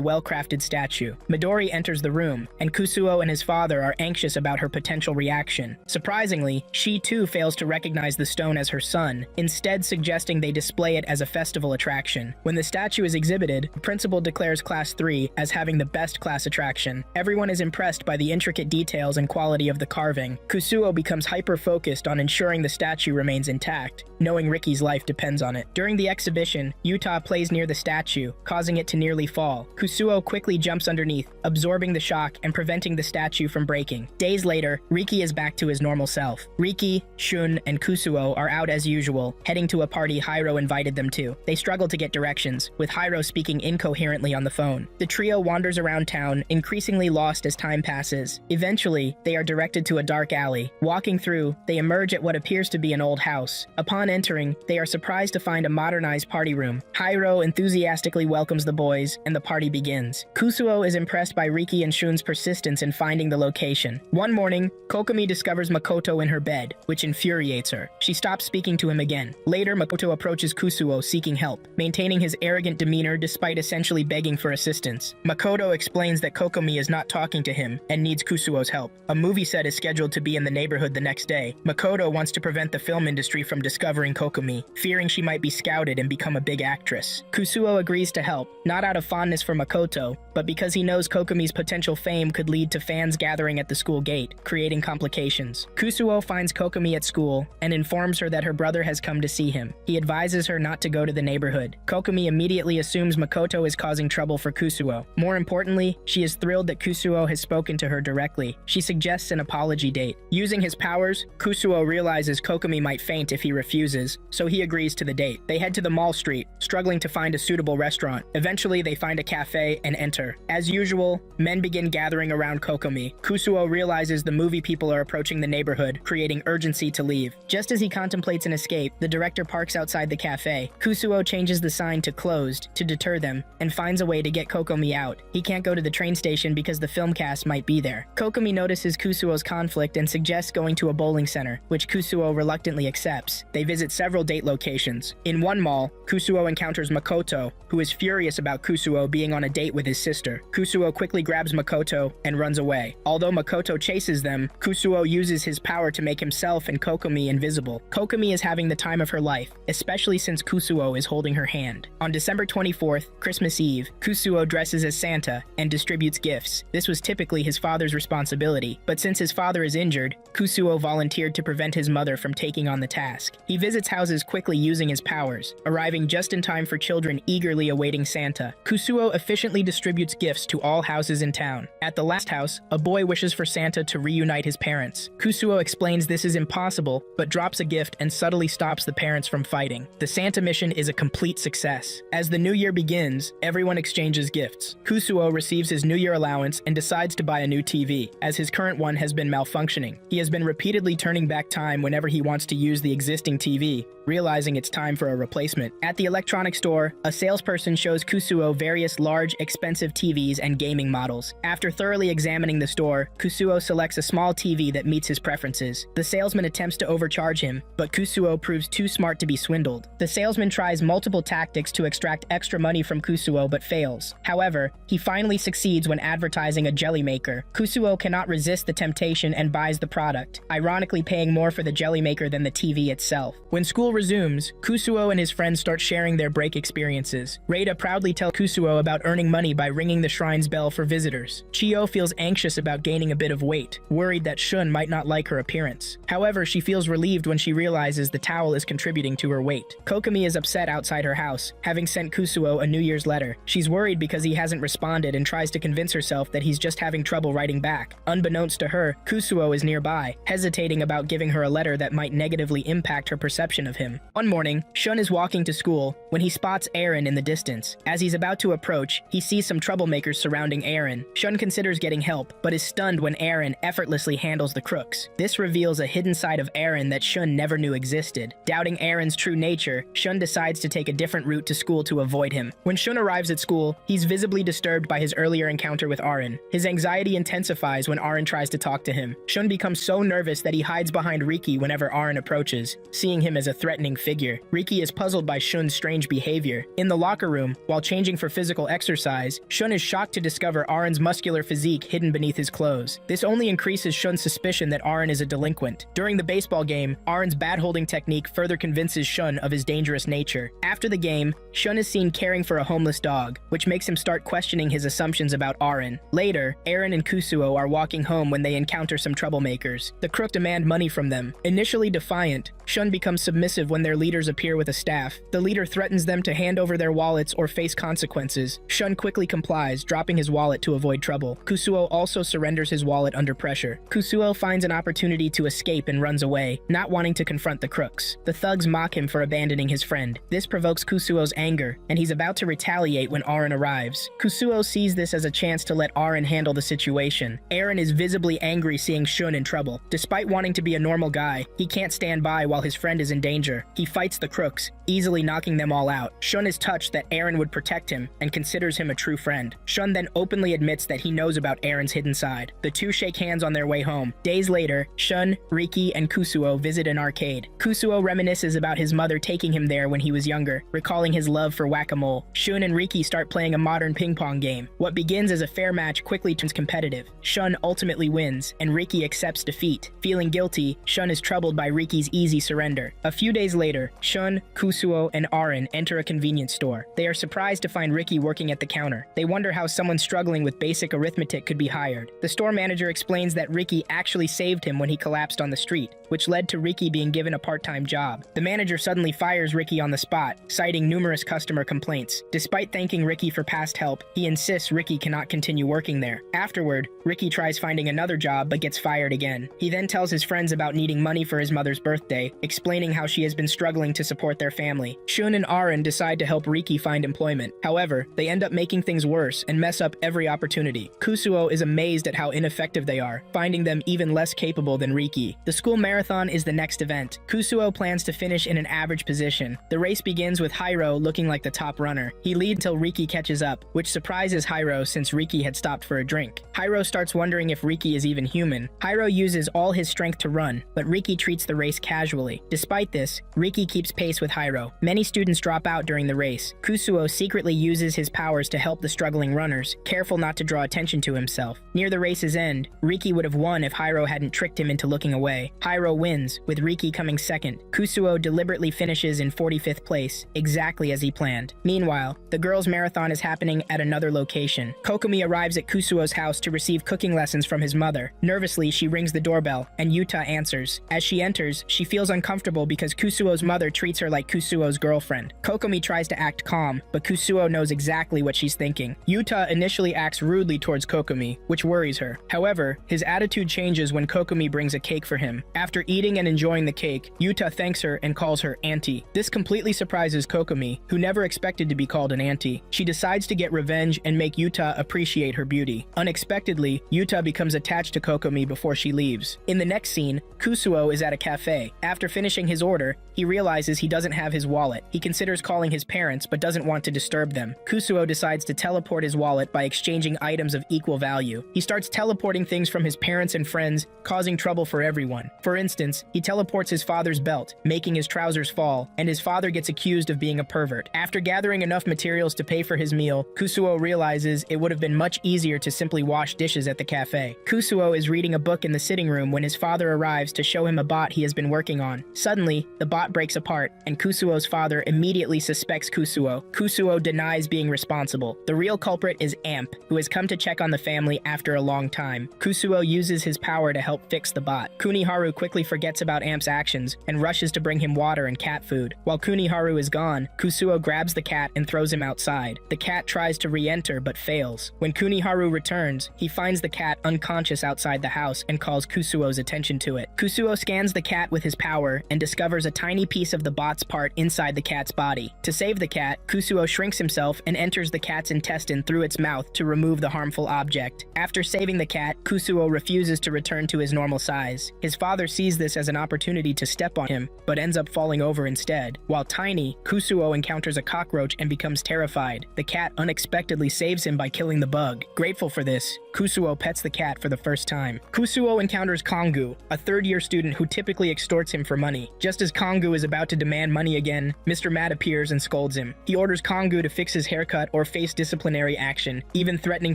well-crafted statue. Midori enters the room, and Kusuo and his father are anxious about her potential reaction. Surprisingly, she too fails to recognize the stone as her son, instead suggesting they display it as a festival attraction. When the statue is exhibited, the principal declares Class 3 as having the best class attraction. Everyone is impressed by the intricate details and quality of the carving. Kusuo becomes hyper-focused on ensuring the statue remains intact, knowing Riki's life depends on it. During the exhibition, Yuta plays near the statue, causing it to nearly fall. Kusuo quickly jumps underneath, absorbing the shock and preventing the statue from breaking. Days later, Riki is back to his normal self. Riki, Shun, and Kusuo are out as usual, heading to a party Hiro invited them to. They struggle to get directions, with Hiro speaking incoherently on the phone. The trio wanders around town, increasingly lost as time passes. Eventually, they are directed to a dark alley. Walking through, they emerge at what appears to be an old house. Upon entering, they are surprised to find a modernized party room. Hiro enthusiastically welcomes the boys, and the party begins. Kusuo is impressed by Riki and Shun's persistence in finding the location. One morning, Kokomi discovers Makoto in her bed, which infuriates her. She stops speaking to him again. Later, Makoto approaches Kusuo seeking help, maintaining his arrogant demeanor despite essentially begging for assistance. Makoto explains that Kokomi is not talking to him and needs Kusuo's help. A movie set is scheduled to be in the neighborhood the next day. Makoto wants to prevent the film industry from discovering Kokomi, fearing she might be scouted and become a big actress. Kusuo agrees to help, not out of fondness for Makoto, but because he knows Kokomi's potential fame could lead to fans gathering at the school gate, creating complications. Kusuo finds Kokomi at school and informs her that her brother has come to see him. He advises her not to go to the neighborhood. Kokomi immediately assumes Makoto is causing trouble for Kusuo. More importantly, she is thrilled that Kusuo has spoken to her directly. She suggests an apology date. Using his powers, Kusuo realizes Kokomi might faint if he refuses, so he agrees to the date. They head to the mall street, struggling to find a suitable restaurant. Eventually, they find a cafe and enter. As usual, men begin gathering around Kokomi. Kusuo realizes the movie people are approaching the neighborhood, creating urgency to leave. Just as he contemplates an escape, the director parks outside the cafe. Kusuo changes the sign to closed to deter them, and finds a way to get Kokomi out. He can't go to the train station because the film cast might be there. Kokomi notices Kusuo's conflict and suggests going to a bowling center, which Kusuo reluctantly accepts. They visit several date locations. In one mall, Kusuo encounters Makoto, who is furious about Kusuo being on a date with his sister. Kusuo quickly grabs Makoto and runs away. Although Makoto chases them, Kusuo uses his power to make himself and Kokomi invisible. Kokomi is having the time of her life, especially since Kusuo is holding her hand. On December 24th, Christmas Eve, Kusuo dresses as Santa and distributes gifts. This was typically his father's responsibility, but since his father is injured, Kusuo volunteered to prevent his mother from taking on the task. He visits houses quickly using his powers, arriving just in time for children eagerly awaiting Santa. Kusuo efficiently distributes gifts to all houses in town. At the last house, a boy wishes for Santa to reunite his parents. Kusuo explains this is impossible, but drops a gift and subtly stops the parents from fighting. The Santa mission is a complete success. As the new year begins, everyone exchanges gifts. Kusuo receives his New Year allowance and decides to buy a new TV, as his current one has been malfunctioning. He has been repeatedly turning back time whenever he wants to use the existing TV, realizing it's time for a replacement. At the electronics store, a salesperson shows Kusuo various large, expensive TVs and gaming models. After thoroughly examining the store, Kusuo selects a small TV that meets his preferences. The salesman attempts to overcharge him, but Kusuo proves too smart to be swindled. The salesman tries multiple tactics to extract extra money from Kusuo but fails. However, he finally succeeds when advertising a jelly maker. Kusuo cannot resist the temptation and buys the product, ironically paying more for the jelly maker than the TV itself. When school resumes, Kusuo and his friends start sharing their break experiences. Reida proudly tells Kusuo about earning money by ringing the shrine's bell for visitors. Chiyo feels anxious about gaining a bit of weight, worried that Shun might not like her appearance. However, she feels relieved when she realizes the towel is contributing to her weight. Kokomi is upset outside her house, having sent Kusuo a New Year's letter. She's worried because he hasn't responded and tries to convince herself that he's just having trouble writing back. Unbeknownst to her, Kusuo is nearby, hesitating about giving her a letter that might negatively impact her perception of him. One morning, Shun is walking to school when he spots Aaron in the distance. As he's about to approach, he sees some troublemakers surrounding Aaron. Shun considers getting help, but is stunned when Aaron effortlessly handles the crooks. This reveals a hidden side of Aaron that Shun never knew existed. Doubting Aaron's true nature, Shun decides to take a different route to school to avoid him. When Shun arrives at school, he's visibly disturbed by his earlier encounter with Aaron. His anxiety intensifies when Aaron tries to talk to him. Shun becomes so nervous that he hides behind Riki whenever Aaron approaches, seeing him as a threatening figure. Riki is puzzled by Shun's strange behavior. In the locker room, while changing for physical exercise, Shun is shocked to discover Aaron's muscular physique hidden beneath his clothes. This only increases Shun's suspicion that Aaron is a delinquent. During the baseball game, Aaron's bad holding technique further convinces Shun of his dangerous nature. After the game, Shun is seen caring for a homeless dog, which makes him start questioning his assumptions about Aaron. Later, Aaron and Kusuo are walking home when they encounter some troublemakers. The crook demand money from them. Initially defiant, Shun becomes submissive when their leaders appear with a staff. The leader threatens them to hand over their wallets or face consequences. Shun quickly complies, dropping his wallet to avoid trouble. Kusuo also surrenders his wallet under pressure. Kusuo finds an opportunity to escape and runs away, not wanting to confront the crooks. The thugs mock him for abandoning his friend. This provokes Kusuo's anger, and he's about to retaliate when Aaron arrives. Kusuo sees this as a chance to let Aaron handle the situation. Aaron is visibly angry seeing Shun in trouble. Despite wanting to be a normal guy, he can't stand by while his friend is in danger. He fights the crooks, easily knocking them all out. Shun is touched that Aaron would protect him and considers him a true friend. Shun then openly admits that he knows about Aaron's hidden side. The two shake hands on their way home. Days later, Shun, Riki, and Kusuo visit an arcade. Kusuo reminisces about his mother taking him there when he was younger, recalling his love for whack-a-mole. Shun and Riki start playing a modern ping pong game. What begins as a fair match quickly turns competitive. Shun ultimately wins, and Riki accepts defeat. Feeling guilty, Shun is troubled by Riki's easy surrender. A few days later, Shun, Kusuo, and Aaron enter a convenience store. They are surprised to find Riki working at the counter. They wonder how someone struggling with basic arithmetic could be hired. The store manager explains that Riki actually saved him when he collapsed on the street, which led to Riki being given a part-time job. The manager suddenly fires Riki on the spot, citing numerous customer complaints. Despite thanking Riki for past help, he insists Riki cannot continue working there. Afterward, Riki tries finding another job but gets fired again. He then tells his friends about needing money for his mother's birthday, explaining how she has been struggling to support their family. Shun and Aaron decide to help Riki find employment. However, they end up making things worse and mess up every opportunity. Kusuo is amazed at how ineffective they are, finding them even less capable than Riki. The school marathon is the next event. Kusuo plans to finish in an average position. The race begins with Hiro looking like the top runner. He leads until Riki catches up, which surprises Hiro since Riki had stopped for a drink. Hiro starts wondering if Riki is even human. Hiro uses all his strength to run, but Riki treats the race casually. Despite this, Riki keeps pace with Hiro. Many students drop out during the race. Kusuo secretly uses his powers to help the struggling runners, careful not to draw attention to himself. Near the race's end, Riki would have won if Hiro hadn't tricked him into looking away. Hiro wins, with Riki coming second. Kusuo deliberately finishes in 45th place, exactly as he planned. Meanwhile, the girls' marathon is happening at another location. Kokomi arrives at Kusuo's house to receive cooking lessons from his mother. Nervously, she rings the doorbell, and Yuta answers. As she enters, she feels uncomfortable because Kusuo's mother treats her like Kusuo's girlfriend. Kokomi tries to act calm, but Kusuo knows exactly exactly what she's thinking. Yuta initially acts rudely towards Kokomi, which worries her. However, his attitude changes when Kokomi brings a cake for him. After eating and enjoying the cake, Yuta thanks her and calls her auntie. This completely surprises Kokomi, who never expected to be called an auntie. She decides to get revenge and make Yuta appreciate her beauty. Unexpectedly, Yuta becomes attached to Kokomi before she leaves. In the next scene, Kusuo is at a cafe. After finishing his order, he realizes he doesn't have his wallet. He considers calling his parents but doesn't want to disturb them. Kusuo decides to teleport his wallet by exchanging items of equal value. He starts teleporting things from his parents and friends, causing trouble for everyone. For instance, he teleports his father's belt, making his trousers fall, and his father gets accused of being a pervert. After gathering enough materials to pay for his meal, Kusuo realizes it would have been much easier to simply wash dishes at the cafe. Kusuo is reading a book in the sitting room when his father arrives to show him a bot he has been working on. Suddenly, the bot breaks apart, and Kusuo's father immediately suspects Kusuo. Kusuo denies being responsible. The real culprit is Amp, who has come to check on the family after a long time. Kusuo uses his power to help fix the bot. Kuniharu quickly forgets about Amp's actions and rushes to bring him water and cat food. While Kuniharu is gone, Kusuo grabs the cat and throws him outside. The cat tries to re-enter but fails. When Kuniharu returns, he finds the cat unconscious outside the house and calls Kusuo's attention to it. Kusuo scans the cat with his power and discovers a tiny piece of the bot's part inside the cat's body. To save the cat, Kusuo shrinks himself and enters the cat's intestine through its mouth to remove the harmful object. After saving the cat, Kusuo refuses to return to his normal size. His father sees this as an opportunity to step on him, but ends up falling over instead. While tiny, Kusuo encounters a cockroach and becomes terrified. The cat unexpectedly saves him by killing the bug. Grateful for this, Kusuo pets the cat for the first time. Kusuo encounters Kongu, a third-year student who typically extorts him for money. Just as Kongu is about to demand money again, Mr. Matt appears and scolds him. He orders Kongu to fix his haircut or face disciplinary action, even threatening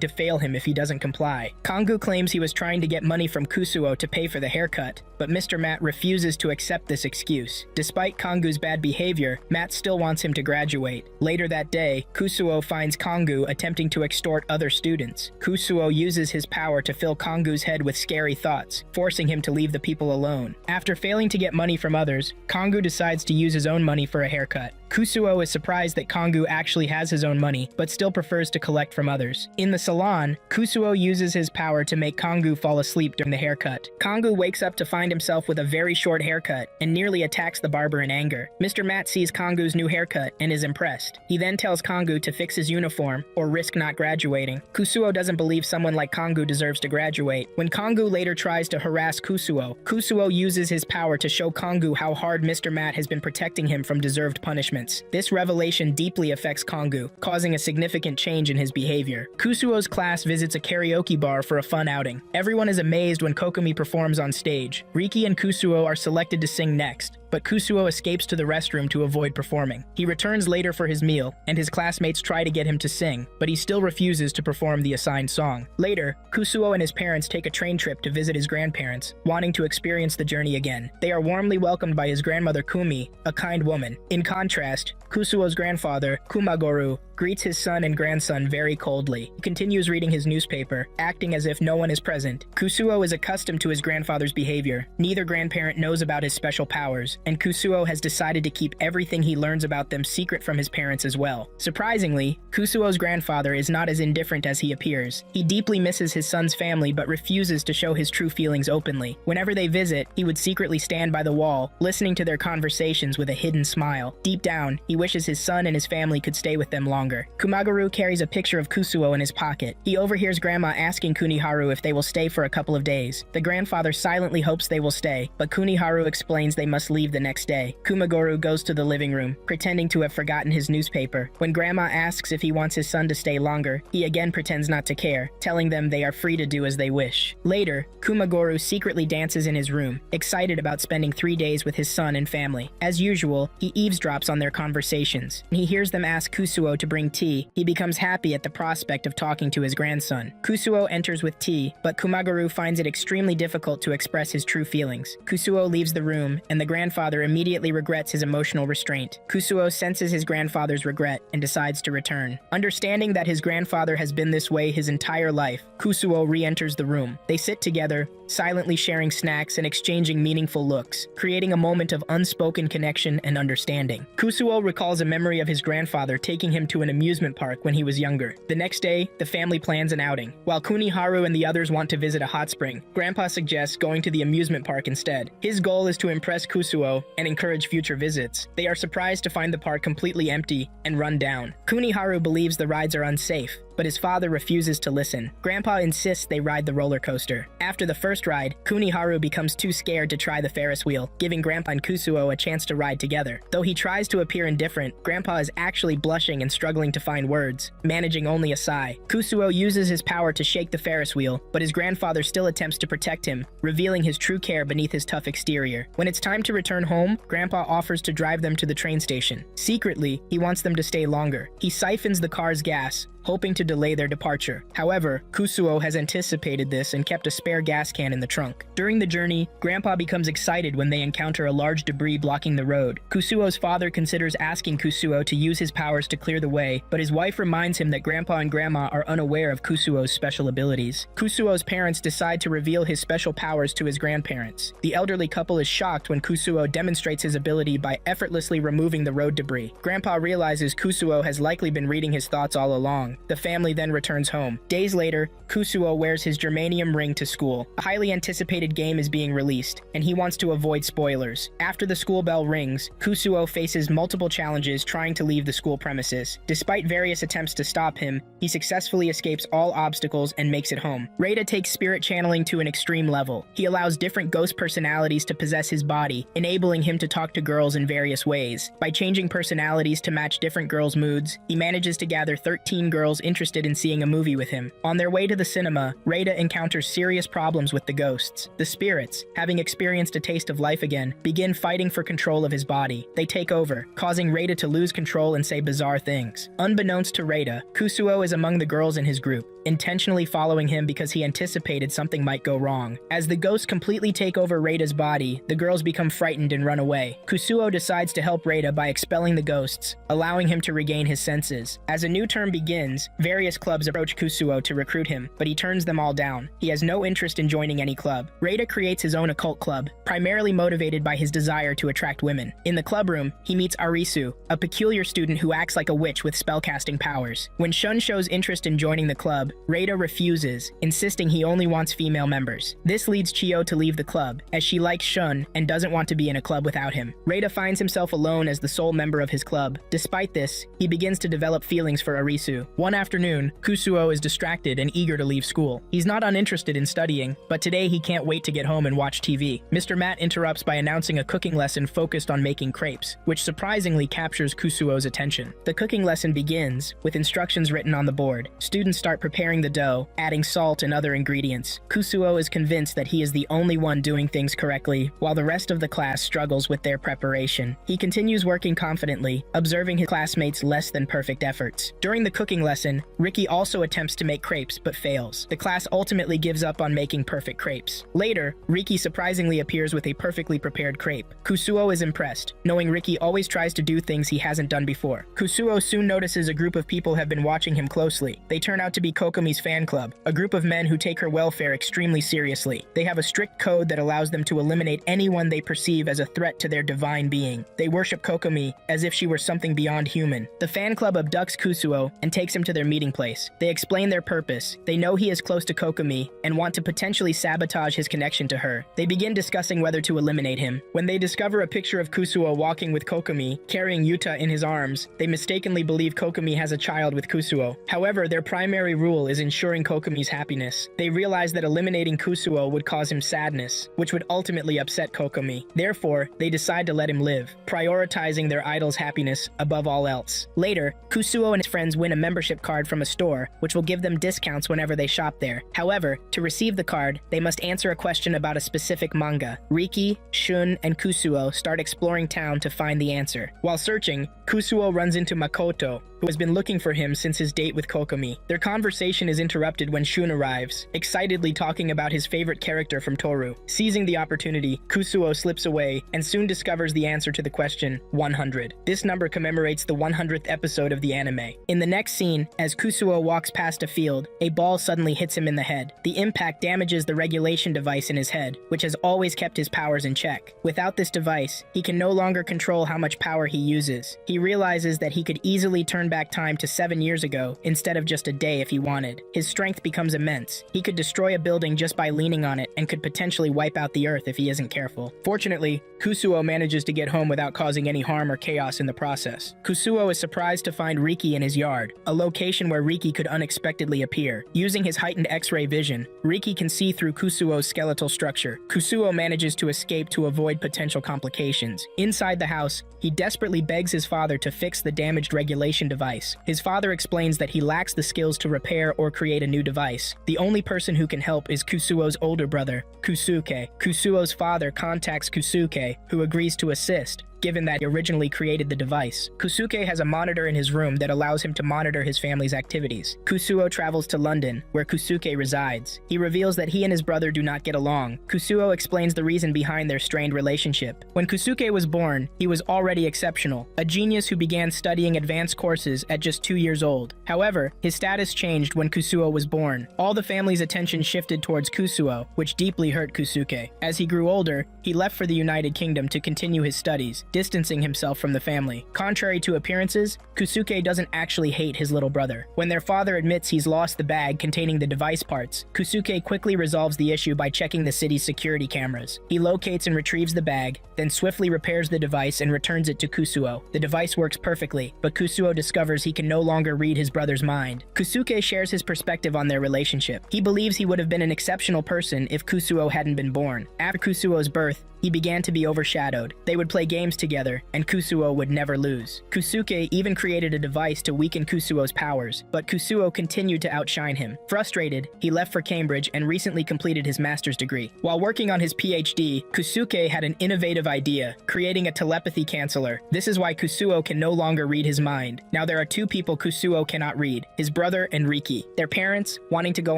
to fail him if he doesn't comply. Kongu claims he was trying to get money from Kusuo to pay for the haircut, but Mr. Matt refuses to accept this excuse. Despite Kongu's bad behavior, Matt still wants him to graduate. Later that day, Kusuo finds Kongu attempting to extort other students. Kusuo uses his power to fill Kongu's head with scary thoughts, forcing him to leave the people alone. After failing to get money from others, Kongu decides to use his own money for a haircut. Kusuo is surprised that Kongu actually has his own money, but still prefers to collect from others. In the salon, Kusuo uses his power to make Kongu fall asleep during the haircut. Kongu wakes up to find himself with a very short haircut and nearly attacks the barber in anger. Mr. Matt sees Kongu's new haircut and is impressed. He then tells Kongu to fix his uniform or risk not graduating. Kusuo doesn't believe someone like Kongu deserves to graduate. When Kongu later tries to harass Kusuo, Kusuo uses his power to show Kongu how hard Mr. Matt has been protecting him from deserved punishment. This revelation deeply affects Kongu, causing a significant change in his behavior. Kusuo's class visits a karaoke bar for a fun outing. Everyone is amazed when Kokomi performs on stage. Riki and Kusuo are selected to sing next, but Kusuo escapes to the restroom to avoid performing. He returns later for his meal, and his classmates try to get him to sing, but he still refuses to perform the assigned song. Later, Kusuo and his parents take a train trip to visit his grandparents, wanting to experience the journey again. They are warmly welcomed by his grandmother Kumi, a kind woman. In contrast, Kusuo's grandfather, Kumagoru, greets his son and grandson very coldly. He continues reading his newspaper, acting as if no one is present. Kusuo is accustomed to his grandfather's behavior. Neither grandparent knows about his special powers, and Kusuo has decided to keep everything he learns about them secret from his parents as well. Surprisingly, Kusuo's grandfather is not as indifferent as he appears. He deeply misses his son's family but refuses to show his true feelings openly. Whenever they visit, he would secretly stand by the wall, listening to their conversations with a hidden smile. Deep down, he wishes his son and his family could stay with them longer. Kumagoru carries a picture of Kusuo in his pocket. He overhears Grandma asking Kuniharu if they will stay for a couple of days. The grandfather silently hopes they will stay, but Kuniharu explains they must leave the next day. Kumagoru goes to the living room, pretending to have forgotten his newspaper. When Grandma asks if he wants his son to stay longer, he again pretends not to care, telling them they are free to do as they wish. Later, Kumagoru secretly dances in his room, excited about spending 3 days with his son and family. As usual, he eavesdrops on their conversations. He hears them ask Kusuo to bring tea. He becomes happy at the prospect of talking to his grandson. Kusuo enters with tea, but Kumagoru finds it extremely difficult to express his true feelings. Kusuo leaves the room, and the grandfather immediately regrets his emotional restraint. Kusuo senses his grandfather's regret and decides to return. Understanding that his grandfather has been this way his entire life, Kusuo re-enters the room. They sit together, silently sharing snacks and exchanging meaningful looks, creating a moment of unspoken connection and understanding. Kusuo recalls a memory of his grandfather taking him to an an amusement park when he was younger. The next day, the family plans an outing. While Kuniharu and the others want to visit a hot spring, Grandpa suggests going to the amusement park instead. His goal is to impress Kusuo and encourage future visits. They are surprised to find the park completely empty and run down. Kuniharu believes the rides are unsafe, but his father refuses to listen. Grandpa insists they ride the roller coaster. After the first ride, Kuniharu becomes too scared to try the Ferris wheel, giving Grandpa and Kusuo a chance to ride together. Though he tries to appear indifferent, Grandpa is actually blushing and struggling to find words, managing only a sigh. Kusuo uses his power to shake the Ferris wheel, but his grandfather still attempts to protect him, revealing his true care beneath his tough exterior. When it's time to return home, Grandpa offers to drive them to the train station. Secretly, he wants them to stay longer. He siphons the car's gas, hoping to delay their departure. However, Kusuo has anticipated this and kept a spare gas can in the trunk. During the journey, Grandpa becomes excited when they encounter a large debris blocking the road. Kusuo's father considers asking Kusuo to use his powers to clear the way, but his wife reminds him that Grandpa and Grandma are unaware of Kusuo's special abilities. Kusuo's parents decide to reveal his special powers to his grandparents. The elderly couple is shocked when Kusuo demonstrates his ability by effortlessly removing the road debris. Grandpa realizes Kusuo has likely been reading his thoughts all along. The family then returns home. Days later, Kusuo wears his germanium ring to school. A highly anticipated game is being released, and he wants to avoid spoilers. After the school bell rings, Kusuo faces multiple challenges trying to leave the school premises. Despite various attempts to stop him, he successfully escapes all obstacles and makes it home. Reita takes spirit channeling to an extreme level. He allows different ghost personalities to possess his body, enabling him to talk to girls in various ways. By changing personalities to match different girls' moods, he manages to gather 13 girls interested in seeing a movie with him. On their way to the cinema, Reita encounters serious problems with the ghosts. The spirits, having experienced a taste of life again, begin fighting for control of his body. They take over, causing Reita to lose control and say bizarre things. Unbeknownst to Reita, Kusuo is among the girls in his group, intentionally following him because he anticipated something might go wrong. As the ghosts completely take over Reita's body, the girls become frightened and run away. Kusuo decides to help Reita by expelling the ghosts, allowing him to regain his senses. As a new term begins, various clubs approach Kusuo to recruit him, but he turns them all down. He has no interest in joining any club. Reita creates his own occult club, primarily motivated by his desire to attract women. In the club room, he meets Arisu, a peculiar student who acts like a witch with spellcasting powers. When Shun shows interest in joining the club, Reita refuses, insisting he only wants female members. This leads Chiyo to leave the club, as she likes Shun and doesn't want to be in a club without him. Reita finds himself alone as the sole member of his club. Despite this, he begins to develop feelings for Arisu. One afternoon, Kusuo is distracted and eager to leave school. He's not uninterested in studying, but today he can't wait to get home and watch TV. Mr. Matt interrupts by announcing a cooking lesson focused on making crepes, which surprisingly captures Kusuo's attention. The cooking lesson begins with instructions written on the board. Students start preparing the dough, adding salt and other ingredients. Kusuo is convinced that he is the only one doing things correctly, while the rest of the class struggles with their preparation. He continues working confidently, observing his classmates' less than perfect efforts. During the cooking lesson, Ricky also attempts to make crepes but fails. The class ultimately gives up on making perfect crepes. Later, Ricky surprisingly appears with a perfectly prepared crepe. Kusuo is impressed, knowing Ricky always tries to do things he hasn't done before. Kusuo soon notices a group of people have been watching him closely. They turn out to be Kokomi's fan club, a group of men who take her welfare extremely seriously. They have a strict code that allows them to eliminate anyone they perceive as a threat to their divine being. They worship Kokomi as if she were something beyond human. The fan club abducts Kusuo and takes him to their meeting place. They explain their purpose. They know he is close to Kokomi and want to potentially sabotage his connection to her. They begin discussing whether to eliminate him. When they discover a picture of Kusuo walking with Kokomi, carrying Yuta in his arms, they mistakenly believe Kokomi has a child with Kusuo. However, their primary rule is ensuring Kokomi's happiness. They realize that eliminating Kusuo would cause him sadness, which would ultimately upset Kokomi. Therefore, they decide to let him live, prioritizing their idol's happiness above all else. Later, Kusuo and his friends win a membership card from a store, which will give them discounts whenever they shop there. However, to receive the card, they must answer a question about a specific manga. Riki, Shun, and Kusuo start exploring town to find the answer. While searching, Kusuo runs into Makoto, who has been looking for him since his date with Kokomi. Their conversation is interrupted when Shun arrives, excitedly talking about his favorite character from Toru. Seizing the opportunity, Kusuo slips away and soon discovers the answer to the question 100. This number commemorates the 100th episode of the anime. In the next scene, as Kusuo walks past a field, a ball suddenly hits him in the head. The impact damages the regulation device in his head, which has always kept his powers in check. Without this device, he can no longer control how much power he uses. He realizes that he could easily turn turn back time to 7 years ago instead of just a day if he wanted. His strength becomes immense. He could destroy a building just by leaning on it and could potentially wipe out the earth if he isn't careful. Fortunately, Kusuo manages to get home without causing any harm or chaos in the process. Kusuo is surprised to find Riki in his yard, a location where Riki could unexpectedly appear. Using his heightened X-ray vision, Riki can see through Kusuo's skeletal structure. Kusuo manages to escape to avoid potential complications. Inside the house, he desperately begs his father to fix the damaged regulation device. His father explains that he lacks the skills to repair or create a new device. The only person who can help is Kusuo's older brother, Kusuke. Kusuo's father contacts Kusuke, who agrees to assist, given that he originally created the device. Kusuke has a monitor in his room that allows him to monitor his family's activities. Kusuo travels to London, where Kusuke resides. He reveals that he and his brother do not get along. Kusuo explains the reason behind their strained relationship. When Kusuke was born, he was already exceptional, a genius who began studying advanced courses at just 2 years old. However, his status changed when Kusuo was born. All the family's attention shifted towards Kusuo, which deeply hurt Kusuke. As he grew older, he left for the United Kingdom to continue his studies, distancing himself from the family. Contrary to appearances, Kusuke doesn't actually hate his little brother. When their father admits he's lost the bag containing the device parts, Kusuke quickly resolves the issue by checking the city's security cameras. He locates and retrieves the bag, then swiftly repairs the device and returns it to Kusuo. The device works perfectly, but Kusuo discovers he can no longer read his brother's mind. Kusuke shares his perspective on their relationship. He believes he would have been an exceptional person if Kusuo hadn't been born. After Kusuo's birth, he began to be overshadowed. They would play games together, and Kusuo would never lose. Kusuke even created a device to weaken Kusuo's powers, but Kusuo continued to outshine him. Frustrated, he left for Cambridge and recently completed his master's degree. While working on his PhD, Kusuke had an innovative idea, creating a telepathy canceller. This is why Kusuo can no longer read his mind. Now there are 2 people Kusuo cannot read, his brother and Riki. Their parents, wanting to go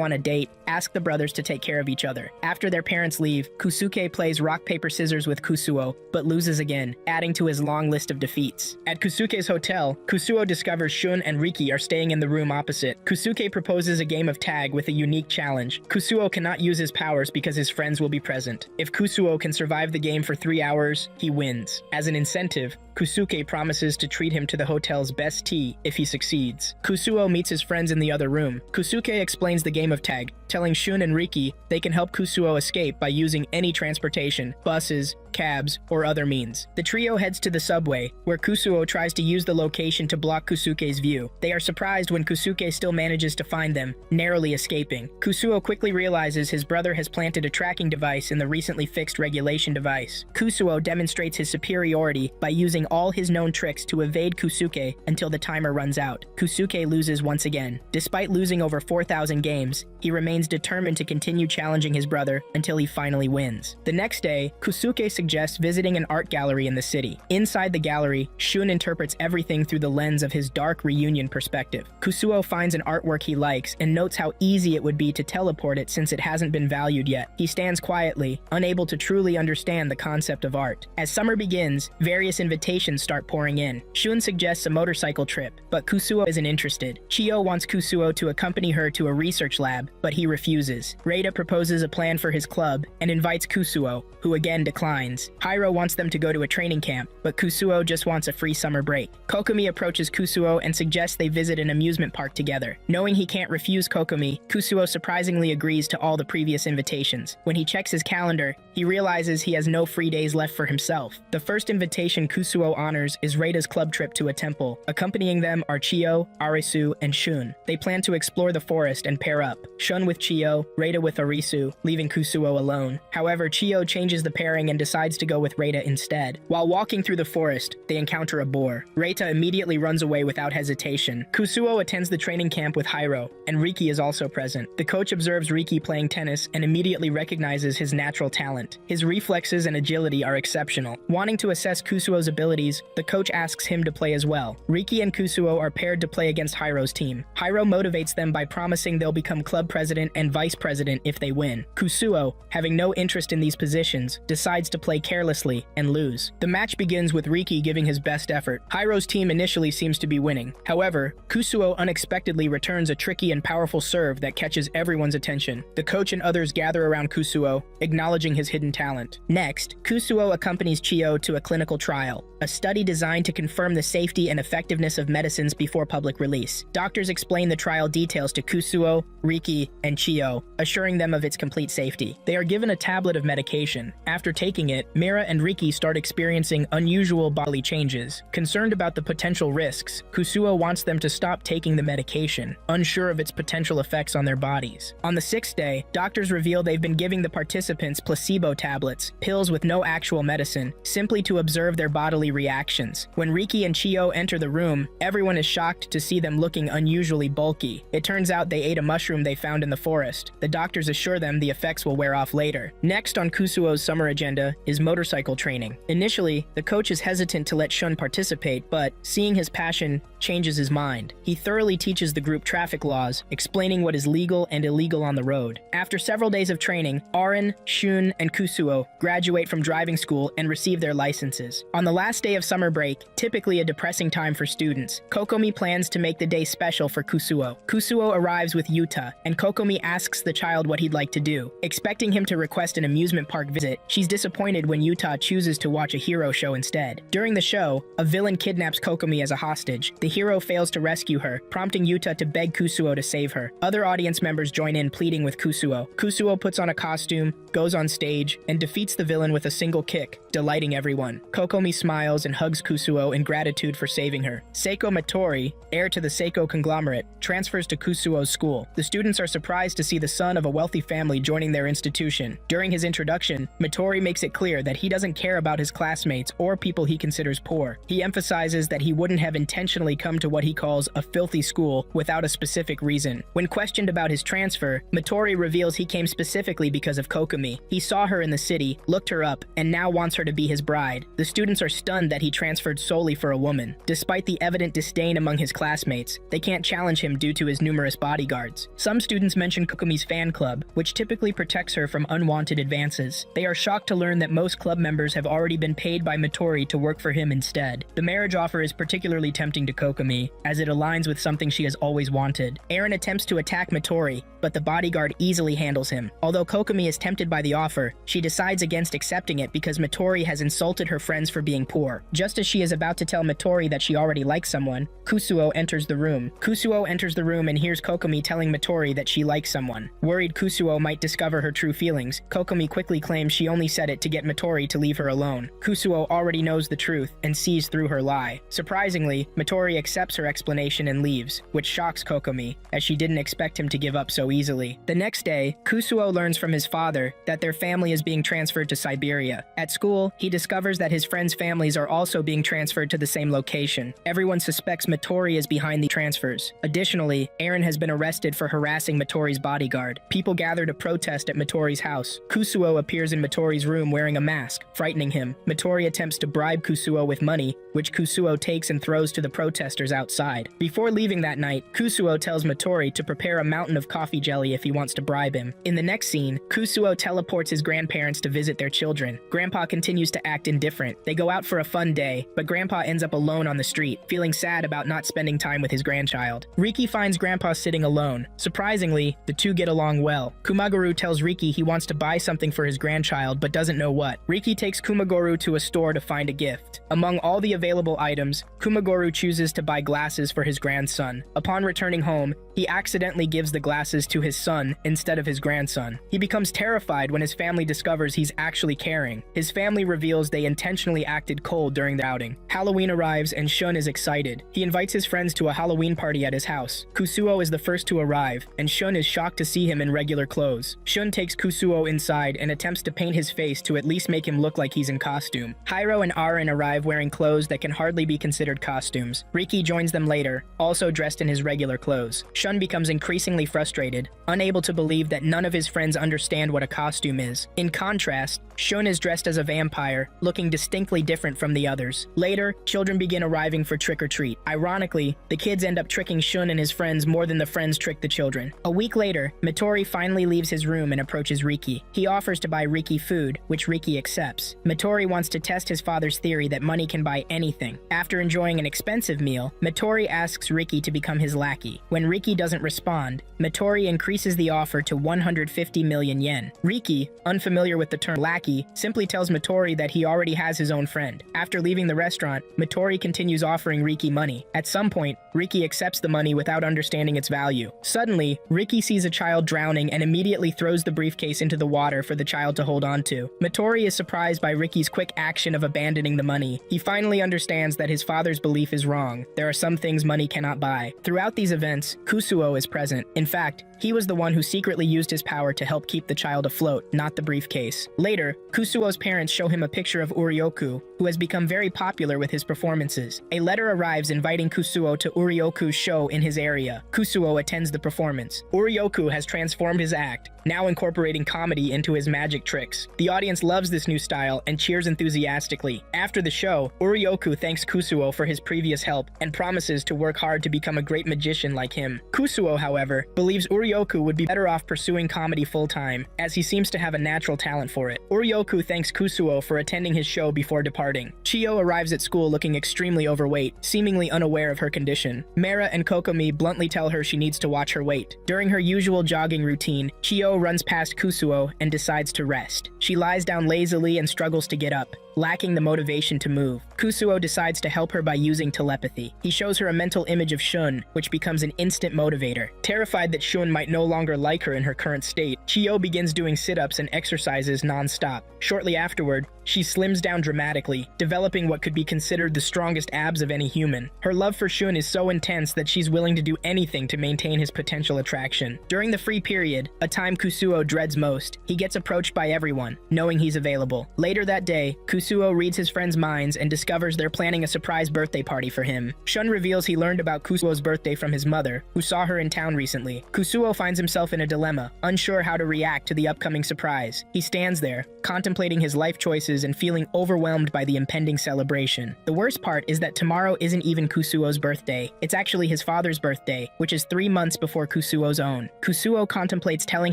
on a date, ask the brothers to take care of each other. After their parents leave, Kusuke plays rock, paper, scissors with Kusuo, but loses again, adding to his long list of defeats. At Kusuke's hotel, Kusuo discovers Shun and Riki are staying in the room opposite. Kusuke proposes a game of tag with a unique challenge. Kusuo cannot use his powers because his friends will be present. If Kusuo can survive the game for 3 hours, he wins. As an incentive, Kusuke promises to treat him to the hotel's best tea if he succeeds. Kusuo meets his friends in the other room. Kusuke explains the game of tag, telling Shun and Riki they can help Kusuo escape by using any transportation, buses, cabs, or other means. The trio heads to the subway, where Kusuo tries to use the location to block Kusuke's view. They are surprised when Kusuke still manages to find them, narrowly escaping. Kusuo quickly realizes his brother has planted a tracking device in the recently fixed regulation device. Kusuo demonstrates his superiority by using all his known tricks to evade Kusuke until the timer runs out. Kusuke loses once again. Despite losing over 4,000 games, he remains determined to continue challenging his brother until he finally wins. The next day, Kusuke suggests visiting an art gallery in the city. Inside the gallery, Shun interprets everything through the lens of his dark reunion perspective. Kusuo finds an artwork he likes and notes how easy it would be to teleport it since it hasn't been valued yet. He stands quietly, unable to truly understand the concept of art. As summer begins, various invitations start pouring in. Shun suggests a motorcycle trip, but Kusuo isn't interested. Chiyo wants Kusuo to accompany her to a research lab, but he refuses. Reita proposes a plan for his club and invites Kusuo, who again declines. Hiro wants them to go to a training camp, but Kusuo just wants a free summer break. Kokomi approaches Kusuo and suggests they visit an amusement park together. Knowing he can't refuse Kokomi, Kusuo surprisingly agrees to all the previous invitations. When he checks his calendar, he realizes he has no free days left for himself. The first invitation Kusuo honors is Reita's club trip to a temple. Accompanying them are Chiyo, Arisu, and Shun. They plan to explore the forest and pair up. Shun with Chiyo, Reita with Arisu, leaving Kusuo alone. However, Chiyo changes the pairing and decides to go with Reita instead. While walking through the forest, they encounter a boar. Reita immediately runs away without hesitation. Kusuo attends the training camp with Hiro, and Riki is also present. The coach observes Riki playing tennis and immediately recognizes his natural talent. His reflexes and agility are exceptional. Wanting to assess Kusuo's abilities, the coach asks him to play as well. Riki and Kusuo are paired to play against Hiro's team. Hiro motivates them by promising they'll become club president and vice president if they win. Kusuo, having no interest in these positions, decides to play carelessly and lose. The match begins with Riki giving his best effort. Hiro's team initially seems to be winning. However, Kusuo unexpectedly returns a tricky and powerful serve that catches everyone's attention. The coach and others gather around Kusuo, acknowledging his hidden talent. Next, Kusuo accompanies Chiyo to a clinical trial. a study designed to confirm the safety and effectiveness of medicines before public release. Doctors explain the trial details to Kusuo, Riki, and Chiyo, assuring them of its complete safety. They are given a tablet of medication. After taking it, Mira and Riki start experiencing unusual bodily changes. Concerned about the potential risks, Kusuo wants them to stop taking the medication, unsure of its potential effects on their bodies. On the 6th day, doctors reveal they've been giving the participants placebo tablets, pills with no actual medicine, simply to observe their bodily reactions. When Riki and Chiyo enter the room, everyone is shocked to see them looking unusually bulky. It turns out they ate a mushroom they found in the forest. The doctors assure them the effects will wear off later. Next on Kusuo's summer agenda is motorcycle training. Initially, the coach is hesitant to let Shun participate, but seeing his passion changes his mind. He thoroughly teaches the group traffic laws, explaining what is legal and illegal on the road. After several days of training, Arin, Shun, and Kusuo graduate from driving school and receive their licenses. On the last day of summer break, typically a depressing time for students, Kokomi plans to make the day special for Kusuo. Kusuo arrives with Yuta, and Kokomi asks the child what he'd like to do. Expecting him to request an amusement park visit, she's disappointed when Yuta chooses to watch a hero show instead. During the show, a villain kidnaps Kokomi as a hostage. The hero fails to rescue her, prompting Yuta to beg Kusuo to save her. Other audience members join in pleading with Kusuo. Kusuo puts on a costume, goes on stage, and defeats the villain with a single kick, delighting everyone. Kokomi smiles and hugs Kusuo in gratitude for saving her. Seiko Matori, heir to the Seiko conglomerate, transfers to Kusuo's school. The students are surprised to see the son of a wealthy family joining their institution. During his introduction, Matori makes it clear that he doesn't care about his classmates or people he considers poor. He emphasizes that he wouldn't have intentionally come to what he calls a filthy school without a specific reason. When questioned about his transfer, Matori reveals he came specifically because of Kokomi. He saw her in the city, looked her up, and now wants her to be his bride. The students are stunned that he transferred solely for a woman. Despite the evident disdain among his classmates, they can't challenge him due to his numerous bodyguards. Some students mention Kokomi's fan club, which typically protects her from unwanted advances. They are shocked to learn that most club members have already been paid by Matori to work for him instead. The marriage offer is particularly tempting to Kokomi, as it aligns with something she has always wanted. Eren attempts to attack Matori, but the bodyguard easily handles him. Although Kokomi is tempted by the offer, she decides against accepting it because Matori has insulted her friends for being poor. Just as she is about to tell Matori that she already likes someone, Kusuo enters the room. Kusuo enters the room and hears Kokomi telling Matori that she likes someone. Worried Kusuo might discover her true feelings, Kokomi quickly claims she only said it to get Matori to leave her alone. Kusuo already knows the truth and sees through her lie. Surprisingly, Matori accepts her explanation and leaves, which shocks Kokomi, as she didn't expect him to give up so easily. The next day, Kusuo learns from his father that their family is being transferred to Siberia. At school, he discovers that his friends' families are also being transferred to the same location. Everyone suspects Matori is behind the transfers. Additionally, Eren has been arrested for harassing Matori's bodyguard. People gather to protest at Matori's house. Kusuo appears in Matori's room wearing a mask, frightening him. Matori attempts to bribe Kusuo with money, which Kusuo takes and throws to the protesters outside. Before leaving that night, Kusuo tells Matori to prepare a mountain of coffee jelly if he wants to bribe him. In the next scene, Kusuo teleports his grandparents to visit their children. Grandpa continues to act indifferent. They go out for a fun day, but Grandpa ends up alone on the street, feeling sad about not spending time with his grandchild. Riki finds Grandpa sitting alone. Surprisingly, the two get along well. Kumaguru tells Riki he wants to buy something for his grandchild but doesn't know what. Riki takes Kumaguru to a store to find a gift. Among all the available items, Kumaguru chooses to buy glasses for his grandson. Upon returning home, he accidentally gives the glasses to his son instead of his grandson. He becomes terrified when his family discovers he's actually caring. His family reveals they intentionally acted cold during the outing. Halloween arrives and Shun is excited. He invites his friends to a Halloween party at his house. Kusuo is the first to arrive, and Shun is shocked to see him in regular clothes. Shun takes Kusuo inside and attempts to paint his face to at least make him look like he's in costume. Hyro and Arin arrive wearing clothes that can hardly be considered costumes. Riki joins them later, also dressed in his regular clothes. Shun becomes increasingly frustrated, unable to believe that none of his friends understand what a costume is. In contrast, Shun is dressed as a vampire, looking distinctly different from the others. Later, children begin arriving for trick-or-treat. Ironically, the kids end up tricking Shun and his friends more than the friends trick the children. A week later, Matori finally leaves his room and approaches Riki. He offers to buy Riki food, which Riki accepts. Matori wants to test his father's theory that money can buy anything. After enjoying an expensive meal, meal, Mittori asks Riki to become his lackey. When Riki doesn't respond, Mittori increases the offer to 150 million yen. Riki, unfamiliar with the term lackey, simply tells Mittori that he already has his own friend. After leaving the restaurant, Mittori continues offering Riki money. At some point, Riki accepts the money without understanding its value. Suddenly, Riki sees a child drowning and immediately throws the briefcase into the water for the child to hold on to. Mittori is surprised by Riki's quick action of abandoning the money. He finally understands that his father's belief is wrong. There are some things money cannot buy. Throughout these events, Kusuo is present. In fact, he was the one who secretly used his power to help keep the child afloat, not the briefcase. Later, Kusuo's parents show him a picture of Urioku, who has become very popular with his performances. A letter arrives inviting Kusuo to Urioku's show in his area. Kusuo attends the performance. Urioku has transformed his act, now incorporating comedy into his magic tricks. The audience loves this new style and cheers enthusiastically. After the show, Urioku thanks Kusuo for his previous help and promises to work hard to become a great magician like him. Kusuo, however, believes Urioku would be better off pursuing comedy full-time, as he seems to have a natural talent for it. Urioku thanks Kusuo for attending his show before departing. Chiyo arrives at school looking extremely overweight, seemingly unaware of her condition. Mera and Kokomi bluntly tell her she needs to watch her weight. During her usual jogging routine, Chiyo runs past Kusuo and decides to rest. She lies down lazily and struggles to get up, lacking the motivation to move. Kusuo decides to help her by using telepathy. He shows her a mental image of Shun, which becomes an instant motivator. Terrified that Shun might no longer like her in her current state, Chiyo begins doing sit-ups and exercises non-stop. Shortly afterward, she slims down dramatically, developing what could be considered the strongest abs of any human. Her love for Shun is so intense that she's willing to do anything to maintain his potential attraction. During the free period, a time Kusuo dreads most, he gets approached by everyone, knowing he's available. Later that day, Kusuo reads his friends' minds and discovers they're planning a surprise birthday party for him. Shun reveals he learned about Kusuo's birthday from his mother, who saw her in town recently. Kusuo finds himself in a dilemma, unsure how to react to the upcoming surprise. He stands there, contemplating his life choices and feeling overwhelmed by the impending celebration. The worst part is that tomorrow isn't even Kusuo's birthday. It's actually his father's birthday, which is 3 months before Kusuo's own. Kusuo contemplates telling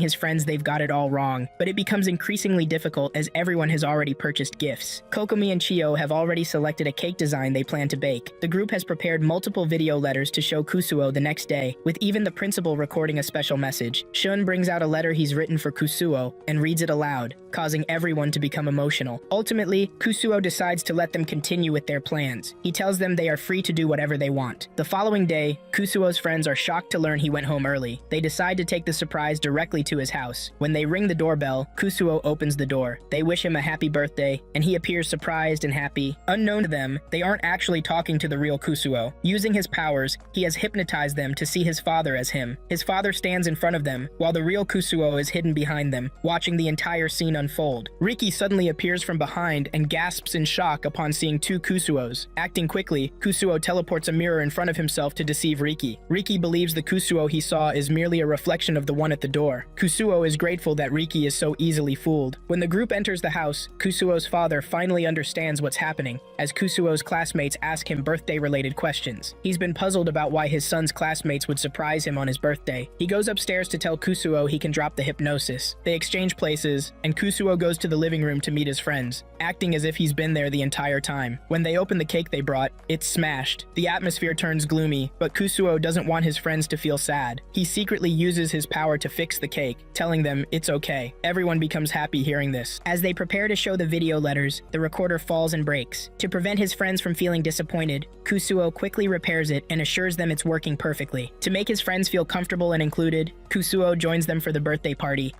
his friends they've got it all wrong, but it becomes increasingly difficult as everyone has already purchased gifts. Kokomi and Chiyo have already selected a cake design they plan to bake. The group has prepared multiple video letters to show Kusuo the next day, with even the principal recording a special message. Shun brings out a letter he's written for Kusuo and reads it aloud, causing everyone to become emotional. Ultimately, Kusuo decides to let them continue with their plans. He tells them they are free to do whatever they want. The following day, Kusuo's friends are shocked to learn he went home early. They decide to take the surprise directly to his house. When they ring the doorbell, Kusuo opens the door. They wish him a happy birthday, and he appears surprised and happy. Unknown to them, they aren't actually talking to the real Kusuo. Using his powers, he has hypnotized them to see his father as him. His father stands in front of them, while the real Kusuo is hidden behind them, watching the entire scene unfold. Riki suddenly appears from behind and gasps in shock upon seeing 2 Kusuos. Acting quickly, Kusuo teleports a mirror in front of himself to deceive Riki. Riki believes the Kusuo he saw is merely a reflection of the one at the door. Kusuo is grateful that Riki is so easily fooled. When the group enters the house, Kusuo's father finally understands what's happening, as Kusuo's classmates ask him birthday-related questions. He's been puzzled about why his son's classmates would surprise him on his birthday. He goes upstairs to tell Kusuo he can drop the hypnosis. They exchange places, and Kusuo goes to the living room to meet his friends, acting as if he's been there the entire time. When they open the cake they brought, it's smashed. The atmosphere turns gloomy, but Kusuo doesn't want his friends to feel sad. He secretly uses his power to fix the cake, telling them it's okay. Everyone becomes happy hearing this. As they prepare to show the video letters, the recorder falls and breaks. To prevent his friends from feeling disappointed, Kusuo quickly repairs it and assures them it's working perfectly. To make his friends feel comfortable and included, Kusuo joins them for the birthday party.